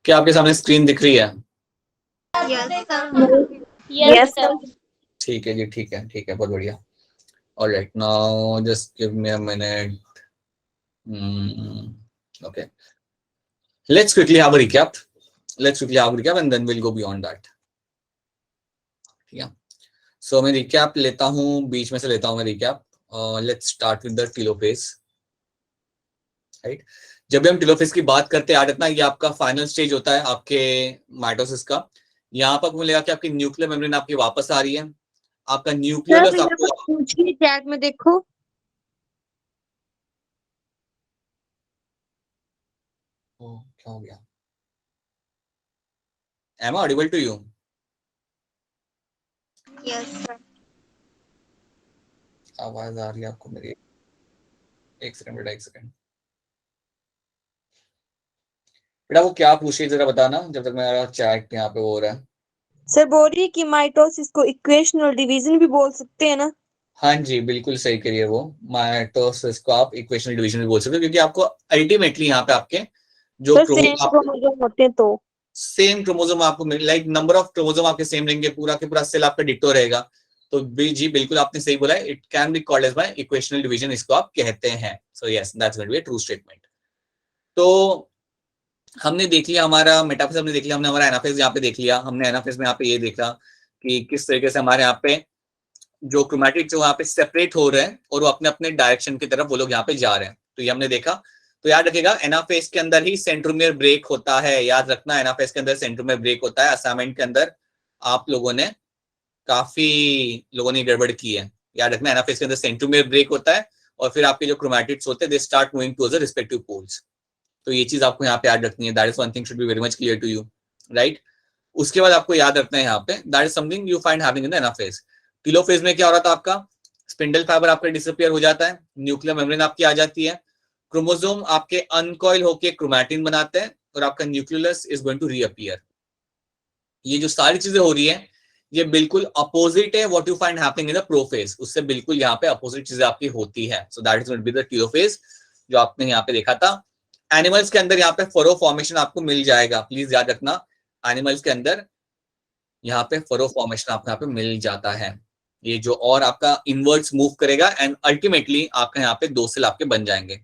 क्या आपके सामने स्क्रीन दिख रही है? Yes sir. ठीक है जी, ठीक है, ठीक है, बहुत बढ़िया। Alright, now just give me a minute. Okay, let's quickly have a recap. And then we'll go beyond that. ठीक है, सो मैं रिकैप लेता हूँ, बीच में से लेता हूँ मैं recap. Let's start with the telophase. Right, जब भी हम टेलोफेज की बात करते हैं याद रखना, ये आपका फाइनल स्टेज होता है आपके माइटोसिस का. यहाँ पर मिलेगा कि आपकी न्यूक्लियर मेम्ब्रेन आपकी वापस आ रही है, आपका न्यूक्लियोलस आपको पूछिए चैट में देखो. क्या हो गया? Am I audible to you? Yes sir. आवाज आ रही है आपको मेरी? एक सेकंड बेटा, एक सेकंड बेटा. वो क्या पूछ रही जरा बताना, जब तक मेरा चैट यहाँ पे हो रहा है. सर बोल रही है कि माइटोसिस को इक्वेशनल डिवीजन भी बोल सकते हैं ना. हाँ जी, बिल्कुल सही करिए. वो माइटोसिस को आप इक्वेशनल डिवीजन भी बोल सकते हो, क्योंकि आपको अल्टीमेटली यहाँ पे आपके जो सर सेम क्रोमोसोम होते हैं तो सेम क्रोमोसोम आपको लाइक नंबर ऑफ क्रोमोसोम आपके सेम रहेंगे, पूरा के पूरा सेल आपका डिक्टो रहेगा. तो जी बिल्कुल आपने सही बोला है, it can be called as by equational division, इसको आप कहते हैं. So yes, that's going to be a true statement. तो हमने देख लिया हमारा मेटाफेज, हमने देख लिया, हमने हमारा एनाफेज यहाँ पे देख लिया. हमने एनाफेज में यहाँ पे ये देखा कि किस तरीके से हमारे यहाँ पे जो क्रोमैटिड जो यहाँ पे सेपरेट हो रहे हैं और वो अपने अपने डायरेक्शन की तरफ वो लोग यहाँ पे जा रहे हैं. तो ये हमने देखा. तो याद रखिएगा, एनाफेज के अंदर ही सेंट्रोमियर ब्रेक होता है. याद रखना, एनाफेज के अंदर सेंट्रोमियर ब्रेक होता है. असाइनमेंट के अंदर आप लोगों ने काफी लोगों ने गड़बड़ की है. याद रखना, एनाफेज के अंदर सेंट्रोमियर ब्रेक होता है और फिर आपके जो क्रोमैटिड्स होते हैं they start moving towards the respective poles. तो ये चीज आपको यहाँ पे याद रखनी है. That is one thing should be very much clear to you, right. उसके बाद आपको याद रखना है यहाँ पे, that is something you find happening in the anaphase. Telophase में क्या हो रहा था आपका? स्पिंडल फाइबर आपका डिसअपियर हो जाता है, न्यूक्लियर मेम्ब्रेन आपकी आ जाती है, क्रोमोसोम आपके अनकॉइल होके क्रोमैटिन बनाते हैं और आपका nucleolus is going to reappear. ये जो सारी चीजें हो रही है ये बिल्कुल अपोजिट है what you find happening in the prophase. उससे बिल्कुल यहाँ पे अपोजिट चीजें आपकी होती है. So that is going to be the telophase जो आपने यहाँ पे देखा था. एनिमल्स के अंदर यहाँ पे फरो फॉर्मेशन आपको मिल जाएगा, प्लीज याद रखना. एनिमल्स के अंदर यहाँ पे फरो फॉर्मेशन आपको यहाँ पे मिल जाता है. ये जो और आपका इनवर्ड्स मूव करेगा एंड अल्टीमेटली आपके यहाँ पे दो सेल आपके बन जाएंगे.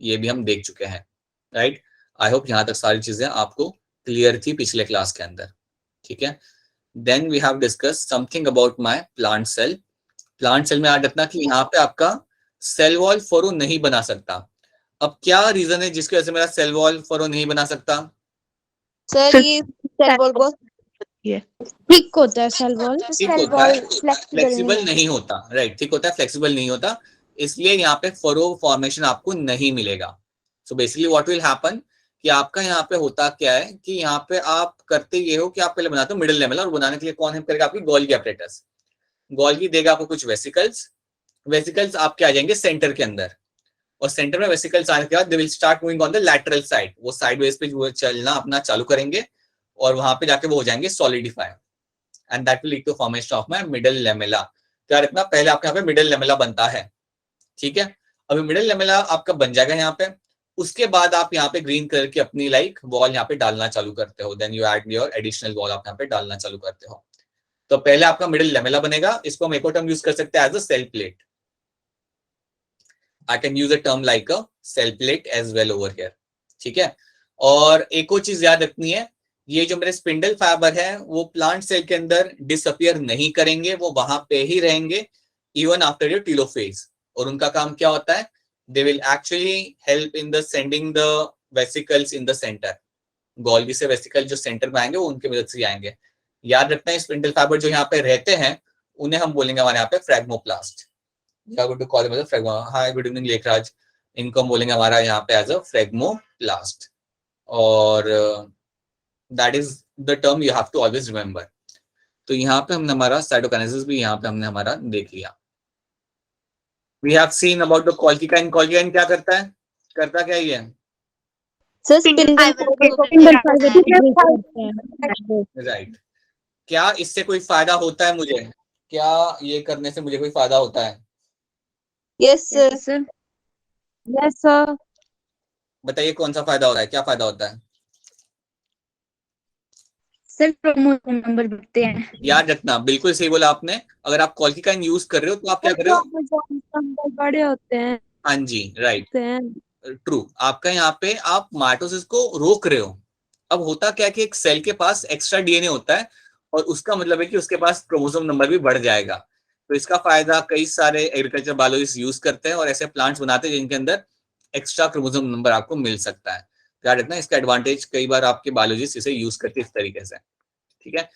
ये भी हम देख चुके हैं, राइट. आई होप यहाँ तक सारी चीजें आपको क्लियर थी पिछले क्लास के अंदर. ठीक है, then we have discuss something about my plant cell. Plant cell में याद रखना कि यहाँ पे आपका सेल वॉल फरो नहीं बना सकता. अब क्या रीजन है जिसकी वजह से मेरा सेल वॉल फरो नहीं बना सकता? सर ये सेल वॉल बहुत थिक होता है. सेल वॉल फ्लेक्सिबल नहीं होता, राइट. ठीक होता है, फ्लेक्सिबल नहीं होता, इसलिए यहाँ पे फरो फॉर्मेशन आपको नहीं मिलेगा. So basically what will happen कि आपका यहाँ पे होता क्या है कि यहाँ पे आप करते ये हो कि आप पहले बनाते हो मिडिल लेमेला, और बनाने के लिए कौन हेल्प करेगा? आपकी गोल्गी अपरेटस. गोल्गी देगा आपको कुछ वेसिकल्स. वेसिकल्स आपके आ जाएंगे सेंटर के अंदर, और सेंटर में वेसिकल्स आने के बाद दे will start moving on the lateral side. वो साइडवेज पे चलना अपना चालू करेंगे और वहां पे जाके वो हो जाएंगे solidify, and that will lead to formation of my middle lamella. तो यार इतना पहले आपके यहाँ पे मिडिल लेमेला बनता है. ठीक है, अभी मिडिल लेमेला आपका बन जाएगा यहाँ पे. उसके बाद आप यहाँ पे ग्रीन कलर की अपनी लाइक वॉल यहाँ पे डालना चालू करते हो. Then you add your additional wall आप यहाँ पे डालना चालू करते हो. तो पहले आपका मिडिल लेमेला बनेगा. इसको हम एक और टर्म यूज कर सकते हैं as a cell plate. I can use a term like a cell plate as well over here. ठीक है, और एक और चीज याद रखनी है, ये जो मेरे स्पिंडल फाइबर है वो प्लांट सेल के अंदर डिसअपियर नहीं करेंगे, वो वहां पे ही रहेंगे इवन आफ्टर योर टेलोफेज. और उनका काम क्या होता है? They will actually help in the sending the vesicles in the centre. Golgi से वेसिकल जो सेंटर में आएंगे वो उनके मदद से आएंगे. याद रखना है, स्पिंडल फाइबर जो यहाँ पे रहते हैं उन्हें हम बोलेंगे हमारे यहाँ पे phragmoplast. Hi good evening Lekhraj. इनको हम बोलेंगे हमारा यहाँ पे एज अ फ्रेगमोप्लास्ट. और that is the term you have to always remember. तो यहाँ पे हमने हमारा साइटोकाइनेसिस भी यहाँ पे हमने हमारा देख लिया. We have seen about the colchicine. Colchicine क्या करता है? करता क्या ये? Sir spindle right. क्या इससे कोई फायदा होता है मुझे? क्या ये करने से मुझे कोई फायदा होता है? Yes sir. Yes sir. बताइए कौन सा फायदा होता है, क्या फायदा होता है? सर क्रोमोसोम नंबर दिखते हैं। याद रखना, बिल्कुल सही बोला आपने। अगर आप कॉल की काइन यूज कर रहे हो तो आप क्या कर रहे हो? क्रोमोसोम नंबर बड़े होते हैं। हाँ जी, राइट, ट्रू। आपका यहाँ पे आप माइटोसिस को रोक रहे हो। अब होता क्या है कि एक सेल के पास एक्स्ट्रा डीएनए होता है और उसका मतलब है कि उसके पास क्रोमोसोम नंबर भी बढ़ जाएगा। तो इसका फायदा कई सारे एग्रीकल्चर बायोलॉजिस्ट यूज करते हैं और ऐसे प्लांट्स बनाते हैं जिनके अंदर एक्स्ट्रा क्रोमोसोम नंबर आपको मिल सकता है। याद रखना, इसका एडवांटेज कई बार आपके बायोलॉजिस्ट इसे यूज करते हैं इस तरीके से। ठीक है,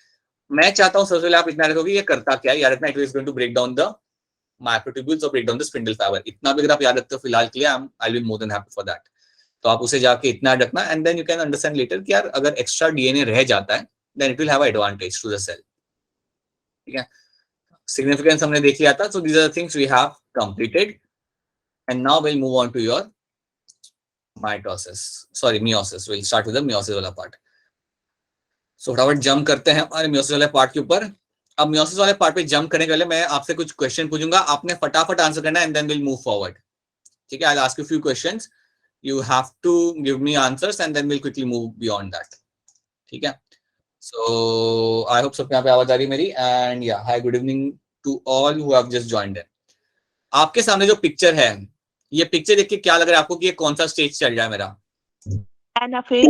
मैं चाहता हूं सबसे पहले आप इतना रखोगे ये करता क्या है। याद रखना, it is going to break down the microtubules और break down the spindle fibre. इतना भी अगर आप याद रखते हो फिलहाल के लिए, I will be more than happy for that. तो आप उसे जाके इतना रखना and then you can understand later कि यार अगर एक्स्ट्रा डीएनए रह जाता है then it will have advantage to the cell. ठीक है, सिग्निफिकेंस हमने देख लिया था। So these are the things we have completed and now will move on to your mitosis, sorry meiosis. Will start with the meiosis वाला part. सो फटाफट jump करते हैं हमारे मियोसिस वाले पार्ट के ऊपर। अब मियोसिस वाले पार्ट पे जंप करने के पहले मैं आपसे कुछ क्वेश्चन पूछूंगा, आपने फटाफट आंसर करना and then will move forward. ठीक है, I will ask you few questions, you have to give me answers and then we'll quickly move beyond that. ठीक है, so I hope सबके यहाँ पे आवाज आ रही है मेरी। and yeah, hi, good evening to all who have just joined in. आपके सामने जो पिक्चर है, ये पिक्चर देख के क्या लग रहा है आपको कि ये कौन सा स्टेज चल रहा है मेरा? एनाफेज।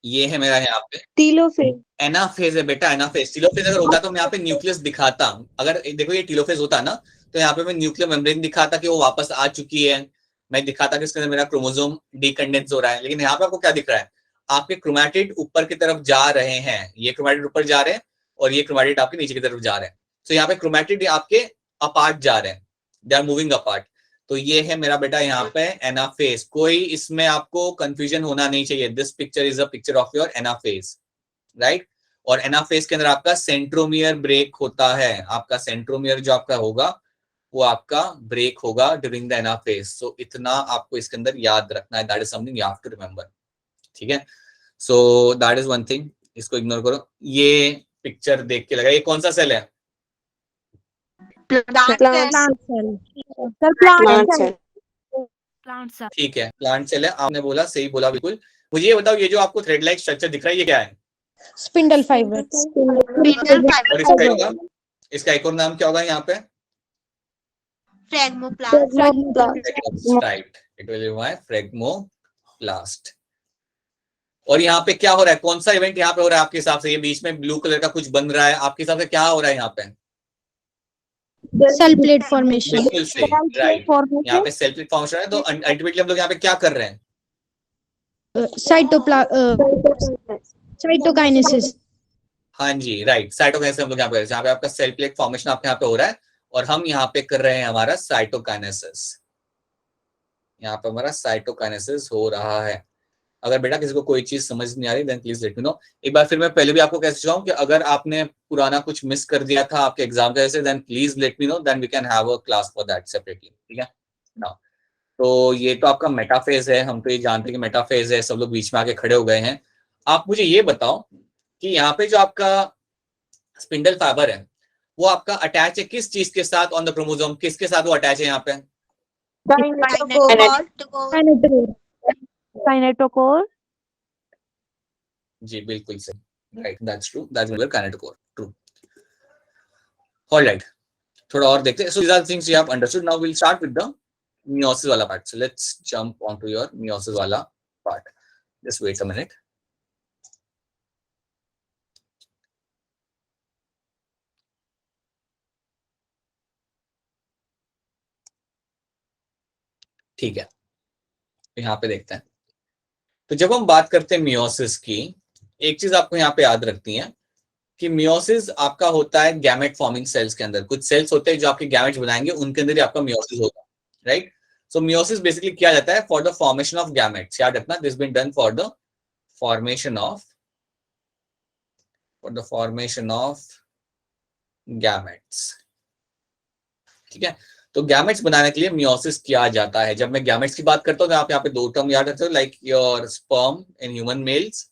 ये है मेरा यहाँ पे टीलोफेज। एनाफेज है बेटा, एनाफेज। टीलोफेज अगर होता तो मैं यहाँ पे न्यूक्लियस दिखाता। अगर देखो ये टीलोफेज होता ना तो यहाँ पे मैं न्यूक्लियर मेम्ब्रेन दिखाता कि वो वापस आ चुकी है, मैं दिखाता कि इसके अंदर मेरा क्रोमोसोम डीकंडेंस हो रहा है। लेकिन यहाँ पे आपको क्या दिख रहा है? आपके क्रोमैटिड ऊपर की तरफ जा रहे हैं, ये क्रोमैटिड ऊपर जा रहे हैं और ये क्रोमैटिड आपके नीचे की तरफ जा रहे हैं। तो यहाँ पे क्रोमैटिड आपके अपार्ट जा रहे हैं, दे आर मूविंग अपार्ट। तो ये है मेरा बेटा यहाँ पे एनाफेज। कोई इसमें आपको कंफ्यूजन होना नहीं चाहिए। This picture is a picture of your anaphase, right. और एनाफेज के अंदर आपका सेंट्रोमियर ब्रेक होता है। आपका सेंट्रोमियर जो आपका होगा वो आपका ब्रेक होगा ड्यूरिंग द एनाफेज। सो इतना आपको इसके अंदर याद रखना है, that is something you have to remember. ठीक है, so that is one thing, इसको इग्नोर करो। ये पिक्चर देख के लगा ये कौन सा सेल है? ठीक है, प्लांट सेल है। आपने बोला, सही बोला बिल्कुल। मुझे ये बताओ, ये जो आपको थ्रेड लाइक स्ट्रक्चर दिख रहा है ये क्या है? Spindle fibre. और इसका एक और नाम क्या होगा यहाँ पे? Right, it will be my phragmoplast. और यहाँ पे क्या हो रहा है? कौन सा इवेंट यहाँ पे हो रहा है आपके हिसाब से? ये बीच में ब्लू कलर का कुछ बन रहा है, आपके हिसाब से क्या हो रहा है यहाँ पे? Cell plate formation. बिल्कुल सही, राइट। यहाँ पे सेल प्लेट फॉर्मेशन है। तो अल्टीमेटली हम लोग यहाँ पे क्या कर रहे हैं? साइटोकाइनेसिस। हाँ जी, राइट, साइटोकाइनेसिस हम लोग यहाँ पे जहाँ पे आपका सेल प्लेट फॉर्मेशन आपके यहाँ पे हो रहा है और हम यहाँ पे कर रहे हैं हमारा साइटोकाइनेसिस। यहाँ पे हमारा साइटोकाइनेसिस हो रहा है। अगर बेटा किसी को कोई चीज समझ नहीं आ रही then please let me know. एक बार फिर मैं पहले भी आपको कह चुका हूँ कि अगर आपने पुराना कुछ मिस कर दिया था आपके एग्जाम के वजह से then please let me know, then we can have a class for that separately. ठीक है ना? तो ये तो आपका मेटाफेज है, हम तो ये जानते हैं कि मेटाफेज है, सब लोग बीच में आके खड़े हो गए हैं। आप मुझे ये बताओ कि यहाँ पे जो आपका स्पिंडल फाइबर है वो आपका अटैच है किस चीज के साथ ऑन द क्रोमोसोम? किसके साथ वो अटैच है यहाँ पे? काइनेटोकोर। जी बिल्कुल सही, right, that's true, that's your kinetochore, true. Alright, थोड़ा और देखते हैं। So these are things you have understood. Now will start with the meiosis वाला part. So let's jump on to your meiosis वाला part. Just wait a minute. ठीक है, यहाँ पे देखते हैं। तो जब हम बात करते हैं मियोसिस की, एक चीज आपको यहाँ पे याद रखती है कि मियोसिस आपका होता है गैमेट फॉर्मिंग सेल्स के अंदर। कुछ सेल्स होते हैं जो आपके गैमेट्स बनाएंगे, उनके अंदर ही आपका मियोसिस होता है, राइट। सो मियोसिस बेसिकली किया जाता है for the formation of gametes. याद रखना, this been done for the formation of gametes. ठीक है, तो गैमेट्स बनाने के लिए मियोसिस किया जाता है। जब मैं गैमेट्स की बात करता हूँ तो आप यहाँ पे दो टर्म याद रखते हो, like your sperm in human males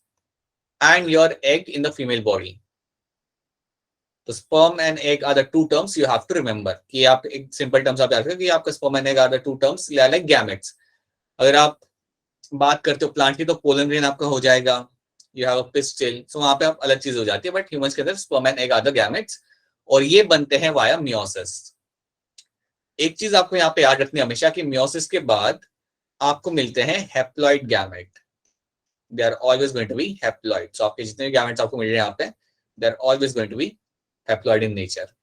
and your egg in the female body. तो sperm and egg are the two terms you have to remember. कि आप एक सिंपल टर्म्स आप याद रखो कि आपका sperm and egg are the two terms like gametes. अगर आप बात करते हो प्लांट की तो पोलन ग्रेन आपका हो जाएगा, यू हैव अ पिस्टिल, सो वहां पे आप अलग चीज हो जाती है, बट ह्यूमंस के अंदर sperm and egg are the gametes, और ये बनते हैं वाया मियोसिस। एक चीज आपको यहाँ पे याद रखनी है हमेशा कि मियोसिस के बाद आपको मिलते हैं haploid gamete, they are always going to be haploid. So आपके जितने भी गैमेट्स आपको मिल रहे हैं यहाँ पे, they are always going to be haploid in nature.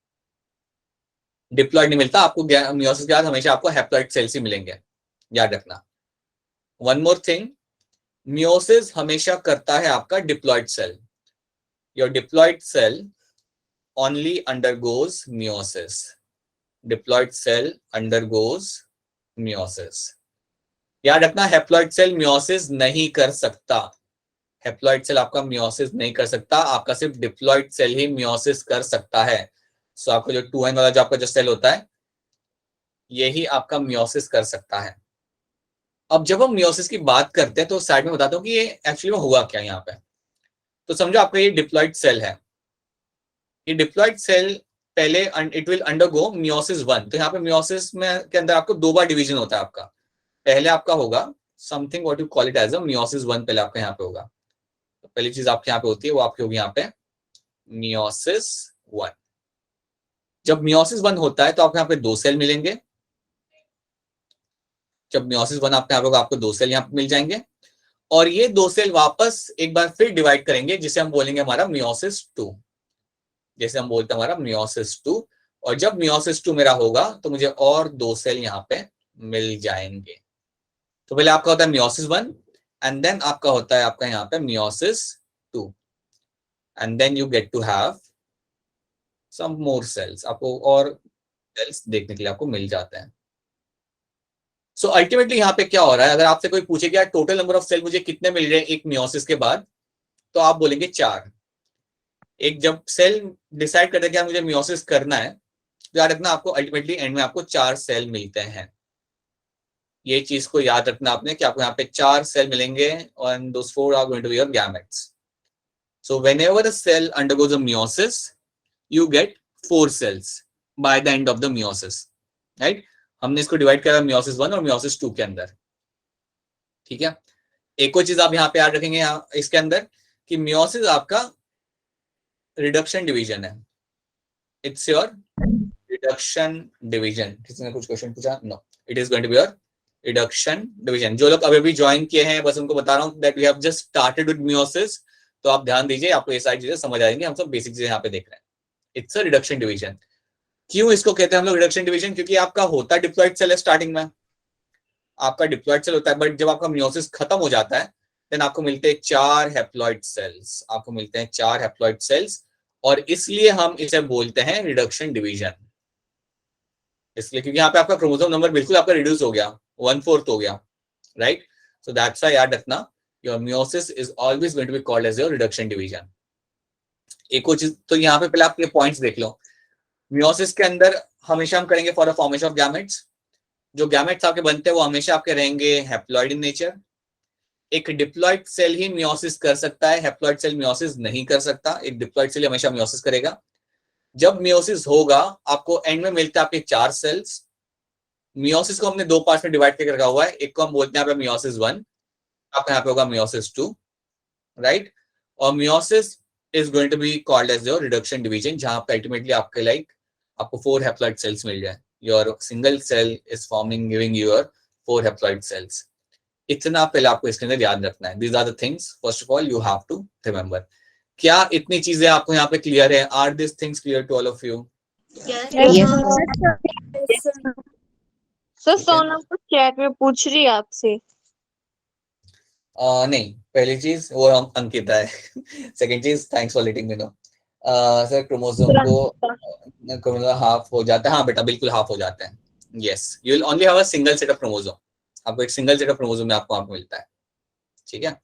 Diploid नहीं मिलता आपको, मियोसिस के बाद हमेशा आपको हैप्लॉइड सेल्स ही मिलेंगे, याद रखना। वन मोर थिंग, मियोसिस हमेशा करता है आपका diploid cell. Your diploid cell only undergoes meiosis. Diploid cell undergoes meiosis. याद रखना, हैप्लॉइड सेल मियोसिस नहीं कर सकता। हैप्लॉइड सेल आपका मियोसिस नहीं कर सकता, आपका सिर्फ डिप्लॉइड सेल ही मियोसिस कर सकता है। सो आपको जो 2n वाला जो आपका जो सेल होता है, यही आपका मियोसिस कर सकता है। अब जब हम मियोसिस की बात करते हैं तो साइड में बताता हूँ कि ये एक्चुअली में हुआ क्या यहाँ पे। तो समझो आपका ये डिप्लॉइड सेल है, ये डिप्लॉइड सेल पहले इट विल अंडरगो मियोसिस 1। तो यहाँ पे मियोसिस में के अंदर आपको 2 बार डिवीजन होता है आपका। पहले आपका होगा something what you call it as a meiosis 1, पहले आपका यहाँ पे होगा। तो पहली चीज आपके यहाँ पे होती है वो आपकी होगी यहाँ पे मियोसिस 1। जब मियोसिस 1 होता है तो आपको यहाँ पे 2 सेल मिलेंगे। जब मियोसिस 1 आपके यहाँ पे होगा, आपको 2 सेल यहाँ पे मिल जाएंगे, और ये 2 सेल वापस एक बार फिर डिवाइड करेंगे, जिसे हम बोलेंगे हमारा मियोसिस 2, जैसे हम बोलते हैं हमारा मियोसिस 2। और जब मियोसिस 2 मेरा होगा तो मुझे और 2 सेल यहाँ पे मिल जाएंगे। तो पहले आपका होता है मियोसिस 1 एंड देन आपका होता है आपका यहाँ पे meiosis 2, and then you get to have some more cells, आपको और सेल्स देखने के लिए आपको मिल जाते हैं। सो अल्टीमेटली यहाँ पे क्या हो रहा है, अगर आपसे कोई पूछे कि टोटल नंबर ऑफ सेल मुझे कितने मिल रहे हैं एक मियोसिस के बाद, तो आप बोलेंगे 4। एक जब सेल डिसाइड करते हैं कि मुझे मियोसिस करना है, तो याद रखना आपको अल्टीमेटली एंड में आपको 4 सेल मिलते हैं। ये चीज को याद रखना आपने कि आपको यहाँ पे 4 सेल मिलेंगे, and those 4 are going to be your gametes. So whenever a cell undergoes a meiosis, you get 4 cells by the end of the meiosis, right? हमने इसको डिवाइड करा मियोसिस 1 और मियोसिस 2 के अंदर, ठीक है। एक और चीज आप यहाँ पे याद रखेंगे यहाँ इसके अंदर कि मियोसिस आपका रिडक्शन डिवीजन है, इट्स योर रिडक्शन डिवीजन। किसी ने कुछ क्वेश्चन पूछा? No, it is going to be your reduction division. जो लोग अभी ज्वाइन किए हैं बस उनको बता रहा हूँ that we have just started with meiosis, तो आप ध्यान दीजिए, आपको ये सारी चीजें समझ आएंगी। हम सब बेसिक चीजें यहाँ पे देख रहे हैं। It's a reduction division. क्यों इसको कहते हैं हम लोग रिडक्शन डिवीजन? क्योंकि आपका होता डिप्लॉइड सेल है स्टार्टिंग में, आपका डिप्लॉइड सेल होता है, बट जब आपका मियोसिस खत्म हो जाता है देन आपको मिलते हैं 4 हैप्लॉइड सेल्स, आपको मिलते हैं 4 हैप्लॉइड सेल्स, और इसलिए हम इसे बोलते हैं रिडक्शन डिवीजन। इसलिए क्योंकि यहाँ पे आपका क्रोमोसोम नंबर बिल्कुल आपका रिड्यूस हो गया, 1/4 हो गया, राइट? सो दैट्स व्हाई याद रखना your meiosis is always going to be called as your reduction division. एक और चीज, तो यहाँ पे पहले आप ये पॉइंट्स देख लो। मियोसिस के अंदर हमेशा हम करेंगे for the formation of gametes. जो गैमेट्स आपके बनते हैं वो हमेशा आपके रहेंगे हैप्लॉइड इन नेचर। एक डिप्लॉइड सेल ही मियोसिस कर सकता है, हैप्लॉइड सेल मियोसिस नहीं कर सकता। एक डिप्लॉइड सेल हमेशा मियोसिस करेगा। जब मियोसिस होगा आपको एंड में मिलता है आपके 4 सेल्स। मियोसिस को हमने 2 पार्ट में डिवाइड करके रखा हुआ है, एक को हम बोलते हैं यहाँ पे मियोसिस 1, आपका यहाँ पे होगा मियोसिस 2, राइट? और meiosis is going to be called as your reduction division, जहां पे अल्टीमेटली आपके लाइक आपको 4 हैप्लॉइड सेल्स मिल जाए। Your single cell is forming giving your 4 haploid cells. इतना पहले आपको इसके अंदर याद रखना है। These are the things first of all you have to remember. क्या इतनी चीजें आपको यहाँ पे क्लियर है? Are this things clear to all of you? Sir Sonam तो चैट में पूछ रही है आपसे। नहीं, पहली चीज वो हम अंकिता है। सेकंड चीज thanks for letting me know. Sir chromosome half हो जाता है। हाँ बेटा बिल्कुल हाफ हो जाता है। Yes, you will only have a single set of chromosome. आपको एक सिंगल सेट ऑफ क्रोमोसोम में आपको मिलता है, ठीक है।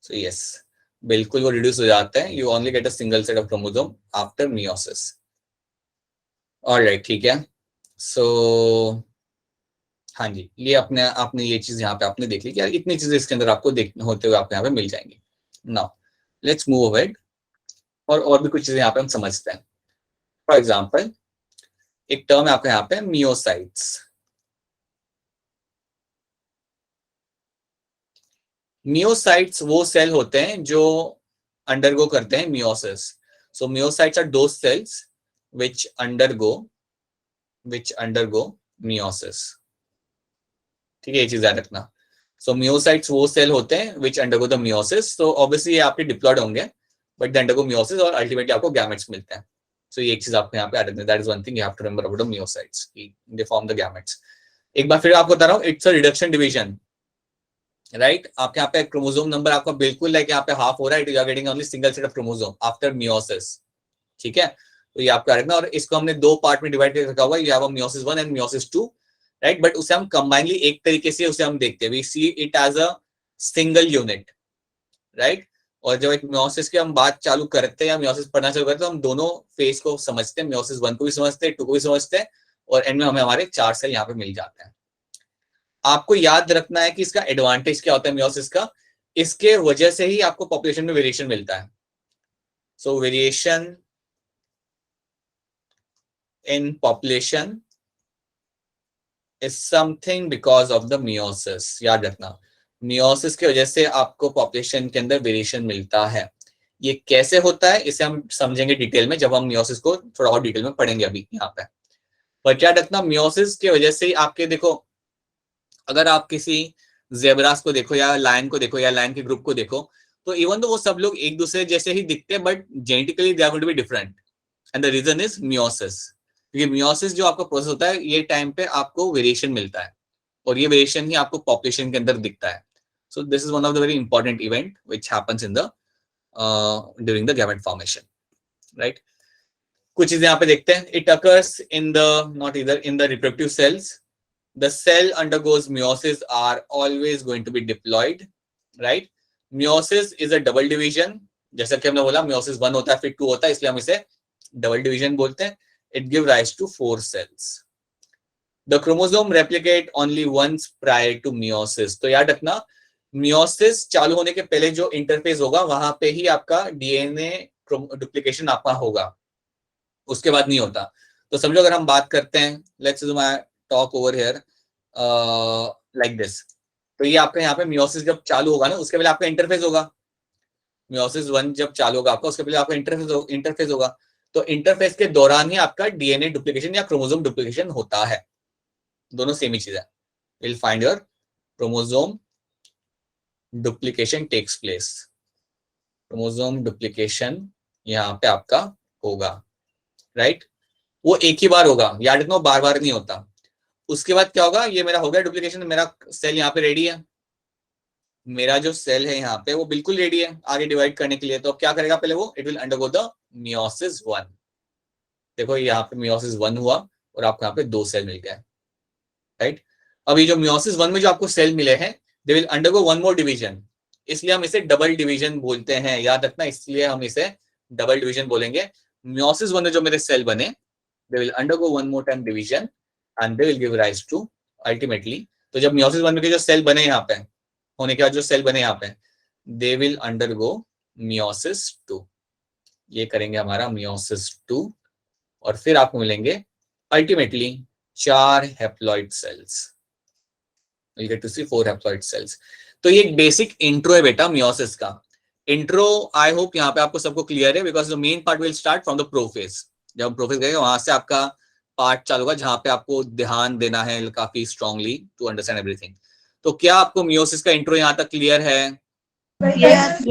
सो यस, बिल्कुल वो रिड्यूस हो जाता है। You only get a single set of chromosome after meiosis. Alright, ठीक है। सो हाँ जी, ये अपने आपने ये चीज यहाँ पे आपने देख ली कि यार इतनी चीजें इसके अंदर आपको देख होते हुए आपको यहाँ पे मिल जाएंगी। नाउ लेट्स मूव अहेड, और भी कुछ चीजें यहाँ पे हम समझते हैं। फॉर एग्जाम्पल एक टर्म है आपका यहाँ पे मियोसाइट्स। मियोसाइट्स वो सेल होते हैं जो अंडरगो करते हैं meiosis. So meiocytes are those cells which undergo meiosis. ठीक है, ये चीज याद रखना. सो मियोसाइट्स वो सेल होते हैं which undergo the meiosis. तो ऑब्वियसली ये आपके डिप्लॉयड होंगे बट दे अंडरगो meiosis और अल्टीमेटली आपको गैमेट्स मिलते हैं. सो ये एक चीज आपको यहाँ पे याद रखना. That is one thing you have to remember about the meiocytes, they form the gametes. एक बार फिर आपको बता रहा हूँ, it's a reduction division, right. आपके यहाँ पे क्रोमोसोम नंबर आपका बिल्कुल लाइक यहाँ पे हाफ हो रहा है. You are getting only single set of chromosome after meiosis. ठीक है, तो ये आपका रखना. और इसको हमने दो पार्ट में डिवाइड करके रखा हुआ है. You have a meiosis 1 and meiosis 2, right. But उसे हम कंबाइनली एक तरीके से उसे हम देखते हैं. We see it as a single unit, right. और जब एक मियोसिस की हम बात चालू करते हैं या मियोसिस पढ़ना चालू करते हैं तो हम दोनों फेज को समझते हैं. मियोसिस 1 को भी समझते हैं, 2 को भी समझते हैं और एंड में हमें हमारे 4 सेल यहाँ पे मिल जाते हैं. आपको याद रखना है कि इसका एडवांटेज क्या होता है मियोसिस का. इसके वजह से ही आपको पॉपुलेशन में वेरिएशन मिलता है. सो variation in population is something because of the meiosis. याद रखना, मियोसिस की वजह से आपको पॉपुलेशन के अंदर वेरिएशन मिलता है. ये कैसे होता है इसे हम समझेंगे डिटेल में जब हम मियोसिस को थोड़ा और डिटेल में पढ़ेंगे अभी यहाँ पे. पर क्या रखना, मियोसिस की वजह से आपके देखो, अगर आप किसी जेब्रास को देखो या लायन को देखो या लायन के ग्रुप को देखो, तो इवन तो वो सब लोग एक दूसरे जैसे ही दिखते हैं but genetically they are going to be different. And the reason is meiosis. क्योंकि मियोसिस जो आपका प्रोसेस होता है ये टाइम पे आपको वेरिएशन मिलता है और ये वेरिएशन ही आपको पॉपुलेशन के अंदर दिखता है. So this is one of the very important event which happens in the during the gamete formation, right. कुछ चीजें यहाँ पे देखते हैं. It occurs in the not इधर in the reproductive cells. The cell undergoes meiosis are always going to be diploid, right? Meiosis is a double division. जैसा कि हमने बोला meiosis 1 होता है फिर 2 होता है, इसलिए हम इसे double division बोलते हैं. It gives rise to 4 cells. The chromosome replicate only once prior to meiosis. तो याद रखना, meiosis चालू होने के पहले जो इंटरफेस होगा वहां पे ही आपका डीएनए डुप्लीकेशन आपका होगा, उसके बाद नहीं होता. तो समझो अगर हम बात करते हैं, let's talk over here like this. तो ये आपका यहाँ पे मियोसिस जब चालू होगा ना उसके पहले आपका इंटरफेस होगा. मियोसिस 1 जब चालू होगा आपका उसके पहले आपका इंटरफेस होगा. तो इंटरफेस के दौरान ही आपका डीएनए डुप्लीकेशन या क्रोमोसोम डुप्लीकेशन होता है. दोनों सेम ही चीज है. Will find your chromosome duplication takes place. Chromosome duplication यहाँ पे आपका होगा, राइट. वो एक ही बार होगा, याद रखना, बार बार नहीं होता. उसके बाद क्या होगा, ये मेरा हो गया डुप्लीकेशन, मेरा सेल यहाँ पे रेडी है. मेरा जो सेल है यहाँ पे वो बिल्कुल रेडी है आगे डिवाइड करने के लिए. तो क्या करेगा पहले वो, it will undergo the meiosis 1. देखो यहाँ पे मियोसिस 1 हुआ और आपको यहाँ पे 2 सेल मिल गए, राइट. अभी जो मियोसिस 1 में जो आपको सेल मिले हैं they will undergo 1 more division, इसलिए हम इसे डबल डिवीजन बोलते हैं. याद रखना, इसलिए हम इसे डबल डिवीजन बोलेंगे. मियोसिस 1 में जो मेरे सेल बने they will undergo one more time division and they will give rise to ultimately. तो जब meiosis 1 के जो सेल बने यहाँ पे होने के बाद जो सेल बने यहाँ पे they will undergo meiosis 2. ये करेंगे हमारा meiosis 2 और फिर आपको मिलेंगे ultimately 4 haploid cells. You get to see 4 haploid cells. तो ये एक बेसिक इंट्रो है बेटा meiosis का. इंट्रो आई होप यहाँ पे आपको सबको क्लियर है because the main part will start from the prophase. जब प्रोफेस गएगा वहां से आपका पार्ट चालू होगा जहां पे आपको ध्यान देना है काफी स्ट्रांगली टू अंडरस्टैंड एवरीथिंग. तो क्या आपको मियोसिस का इंट्रो यहाँ तक क्लियर है? Yes.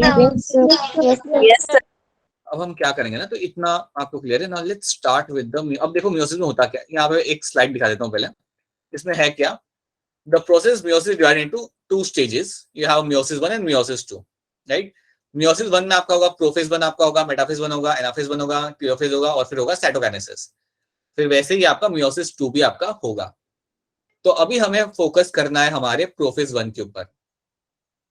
अब हम क्या करेंगे ना, तो इतना आपको क्लियर है ना. लेट्स स्टार्ट विद द, अब देखो मियोसिस में होता क्या. यहाँ पे एक स्लाइड दिखा देता हूँ पहले. इसमें है क्या, the process meiosis divided into 2 stages. You have meiosis 1 and meiosis 2, right. Meiosis 1 में आपका होगा प्रोफेज 1 आपका होगा, मेटाफेज 1 होगा, एनाफेज 1 होगा, टेलोफेज होगा और फिर होगा साइटोकाइनेसिस. फिर वैसे ही आपका मियोसिस 2 भी आपका होगा. तो अभी हमें फोकस करना है हमारे प्रोफेज 1 के ऊपर.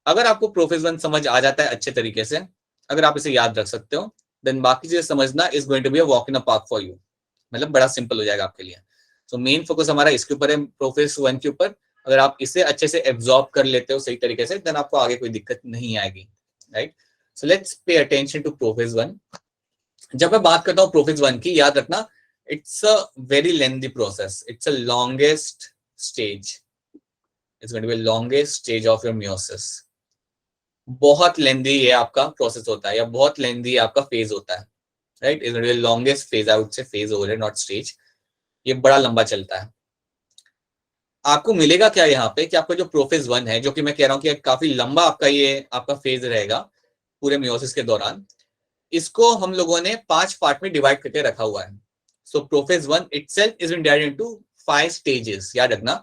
अगर आपको प्रोफेज 1 समझ आ जाता है अच्छे तरीके से, अगर आप इसे याद रख सकते हो, देन बाकी चीजें समझना is going to be a walk in a park for you. मतलब बड़ा सिंपल हो जाएगा आपके लिए. सो मेन फोकस हमारा इसके ऊपर है, प्रोफेज 1 के ऊपर. अगर आप इसे अच्छे से एब्जॉर्ब कर लेते हो सही तरीके से, देन आपको आगे कोई दिक्कत नहीं आएगी, right. So let's pay attention to prophase 1. जब मैं बात करता हूँ प्रोफेज 1 की, याद रखना, it's a very lengthy process. It's a longest stage. It's going to be a longest stage of your meiosis. बहुत लेंदी ये आपका प्रोसेस होता है या बहुत लेंदी आपका फेज होता है, right? Is longest phase, I would say phase over है, नॉट स्टेज। ये बड़ा लंबा चलता है। आपको मिलेगा क्या यहाँ पे कि आपका जो प्रोफेज 1 है, जो कि मैं कह रहा हूँ कि काफी लंबा आपका ये आपका फेज रहेगा पूरे मियोसिस के दौरान, इसको हम लोगों ने 5 पार्ट में डिवाइड करके रखा हुआ है। So prophase 1 itself is been divided into 5 stages. याद रखना,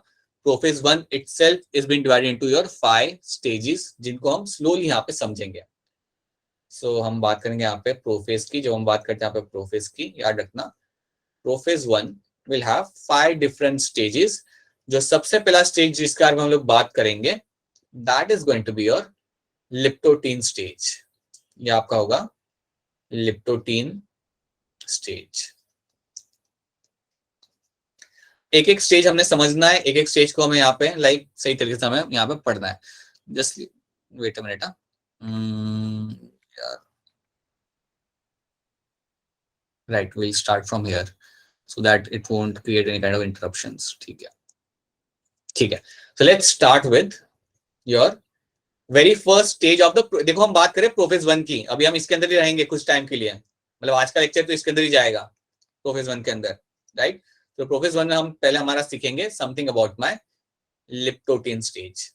prophase 1 itself is been divided into your 5 stages, जिनको हम स्लोली यहाँ पे समझेंगे। सो हम बात करेंगे यहाँ पे प्रोफेज की। जब हम बात करते हैं यहाँ पे प्रोफेज की, याद रखना prophase 1 will have 5 different stages. जो सबसे पहला स्टेज जिसके बारे में हम लोग बात करेंगे, that is going to be your leptotene stage. ये आपका होगा लिप्टोटीन स्टेज। एक एक स्टेज हमने समझना है, एक एक स्टेज को हमें यहाँ पे लाइक सही तरीके से हमें यहाँ पे पढ़ना है। Just wait a minute. Right, will start from here so that it won't create any kind of interruptions. ठीक है, ठीक है। So let's start with your very first stage of the. देखो हम बात करें प्रोफेज 1 की, अभी हम इसके अंदर ही रहेंगे कुछ टाइम के लिए, मतलब आज का लेक्चर तो इसके अंदर ही जाएगा, प्रोफेज 1 के अंदर, राइट? तो प्रोफेज 1 में हम पहले हमारा सीखेंगे something about my leptotene stage.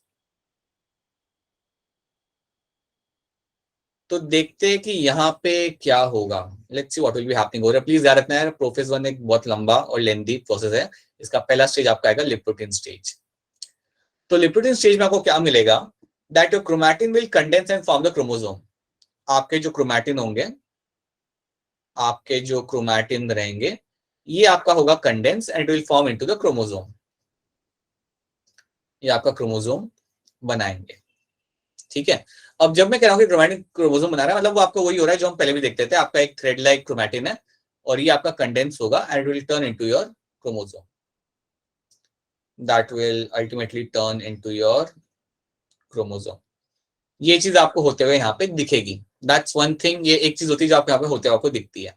तो देखते हैं कि यहाँ पे क्या होगा। Let's see what will be happening over. Please याद रखना है प्रोफेज 1 एक बहुत लंबा और लेंदी प्रोसेस है। इसका पहला स्टेज आपका आएगा लिप्टोटीन स्टेज। तो लिप्टोटीन स्टेज में आपको क्या मिलेगा, that your chromatin will condense and form the chromosome. आपके जो क्रोमैटिन होंगे, आपके जो क्रोमैटिन रहेंगे, ये आपका होगा condense and it will form into the chromosome. ये आपका क्रोमोसोम बनाएंगे, ठीक है? अब जब मैं कह रहा हूं कि क्रोमैटिन क्रोमोसोम बना रहा है, मतलब वो आपका वही हो रहा है जो हम पहले भी देखते थे। आपका एक थ्रेड लाइक क्रोमैटिन है और ये आपका कंडेंस होगा and it will turn into your chromosome. That will ultimately turn into your chromosome. ये चीज आपको होते हुए यहाँ पे दिखेगी। That's one thing. ये एक चीज होती है जो आपको यहाँ पे होते हुए आपको दिखती है।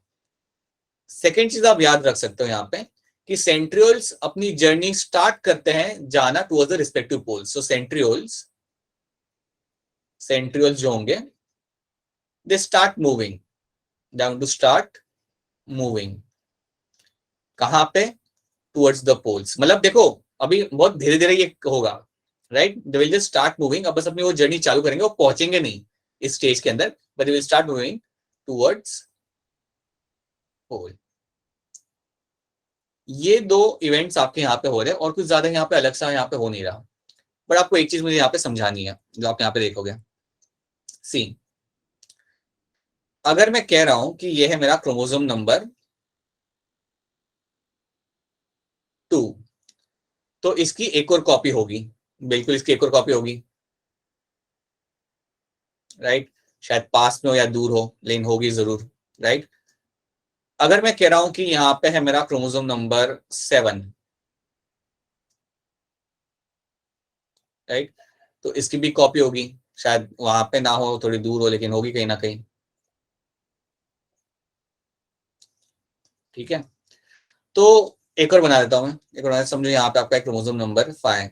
सेकेंड चीज आप याद रख सकते हो यहाँ पे कि सेंट्रियोल्स अपनी जर्नी स्टार्ट करते हैं जाना towards the respective poles. So centrioles जो होंगे, they start moving down to start moving कहां पे, टुवर्ड्स द पोल्स। मतलब देखो अभी बहुत धीरे धीरे ये होगा, right? They will just start moving. अब बस अपनी वो जर्नी चालू करेंगे, वो पहुंचेंगे नहीं इस स्टेज के अंदर, but they will start moving towards pole. ये दो इवेंट्स आपके यहाँ पे हो रहे हैं और कुछ ज्यादा यहाँ पे अलग सा यहाँ पे हो नहीं रहा। बट आपको एक चीज मुझे यहाँ पे समझानी है जो आप यहाँ पे देखोगे। सी, अगर मैं कह रहा हूं कि ये है मेरा क्रोमोसोम नंबर 2, तो इसकी एक और कॉपी होगी, बिल्कुल इसकी एक और कॉपी होगी, राइट? शायद पास में हो या दूर हो, लेकिन होगी जरूर, राइट? अगर मैं कह रहा हूं कि यहाँ पे है मेरा क्रोमोसोम नंबर 7, राइट? तो इसकी भी कॉपी होगी, शायद वहां पे ना हो, थोड़ी दूर हो, लेकिन होगी कहीं ना कहीं, ठीक है? तो एक और बना देता हूं मैं, एक और समझो यहाँ पे आपका क्रोमोसोम नंबर 5।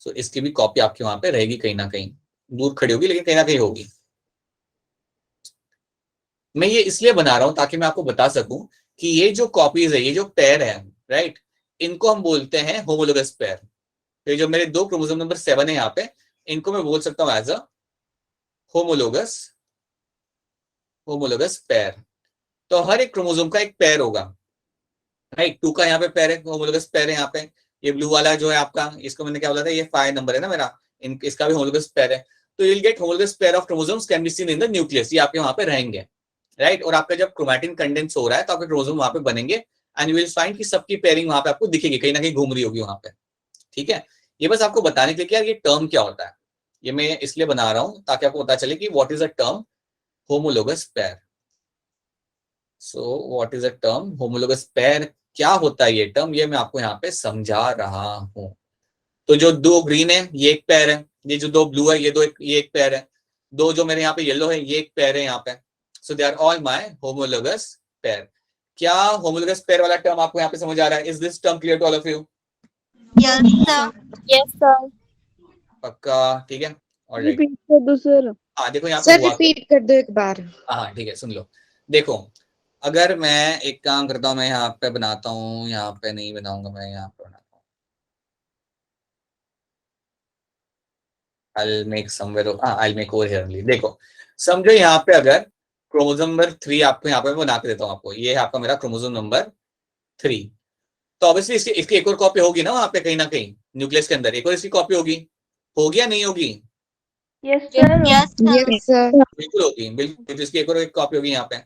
सो इसकी भी कॉपी आपके वहां पे रहेगी, कहीं ना कहीं दूर खड़ी होगी, लेकिन कहीं ना कहीं होगी। मैं ये इसलिए बना रहा हूं ताकि मैं आपको बता सकूं कि ये जो कॉपीज है, ये जो पेयर है, राइट, इनको हम बोलते हैं होमोलोगस पेयर। तो जो मेरे दो क्रोमोसोम नंबर 7 है यहाँ पे, इनको मैं बोल सकता हूं as a homologous homologous pair. तो हर एक क्रोमोसोम का एक पेयर होगा, राइट? 2 का यहाँ पे पेयर है, होमोलोगस पेयर है यहाँ पे। ये ब्लू वाला जो है आपका, इसको मैंने क्या बोला था, ये 5 नंबर है ना मेरा, इसका भी होमोलोगस पेयर है। तो you will gate homologous pair of chromosomes can be seen in the nucleus. ये आपके वहां पे रहेंगे, राइट? और आपका जब क्रोमैटिन कंडेंस हो रहा है तो आपके क्रोमोसोम वहां पे बनेंगे एंड यू विल फाइंड कि सबकी पेयरिंग वहां पे आपको दिखेगी, कहीं ना कहीं घूम रही होगी वहां पे, ठीक है? ये बस आपको बताने के लिए कि यार ये टर्म क्या होता है, ये मैं इसलिए बना रहा हूं ताकि आपको पता चले कि what is a term homologous pair. So what is a term homologous pair, क्या होता है ये टर्म, ये मैं आपको यहाँ पे समझा रहा हूं। तो जो दो ग्रीन है ये एक पेयर है, ये जो दो ब्लू है ये एक पेयर है, दो जो मेरे यहाँ पे येलो है ये एक पेयर है यहाँ पे। So they are all my homologous pair. क्या होमोलोगस पेयर वाला टर्म आपको यहाँ पे समझ आ रहा है? Is this term clear to all of you? Yes, sir. Yes, sir. पक्का? ठीक है, ऑलराइट। रिपीट कर दो सर। हाँ देखो यहाँ पे सर हुआ, रिपीट कर दो एक बार। हाँ ठीक है सुन लो। देखो अगर मैं एक काम करता हूँ, मैं यहाँ पे बनाता हूँ, यहाँ पे नहीं बनाऊंगा, मैं यहाँ पे बनाता हूँ। I'll make somewhere, I'll make over here only। देखो समझो यहाँ पे अगर क्रोमोसोम नंबर 3 आपको यहाँ पे बना के देता हूँ आपको, ये है आपका मेरा क्रोमोसोम नंबर 3। तो ऑब्वियसली इसकी एक और कॉपी होगी ना वहां पे कहीं ना कहीं न्यूक्लियस के अंदर, एक और इसकी कॉपी होगी या नहीं होगी? Yes sir. Yes sir. बिल्कुल होगी, बिल्कुल। तो इसकी एक कॉपी होगी यहाँ पे।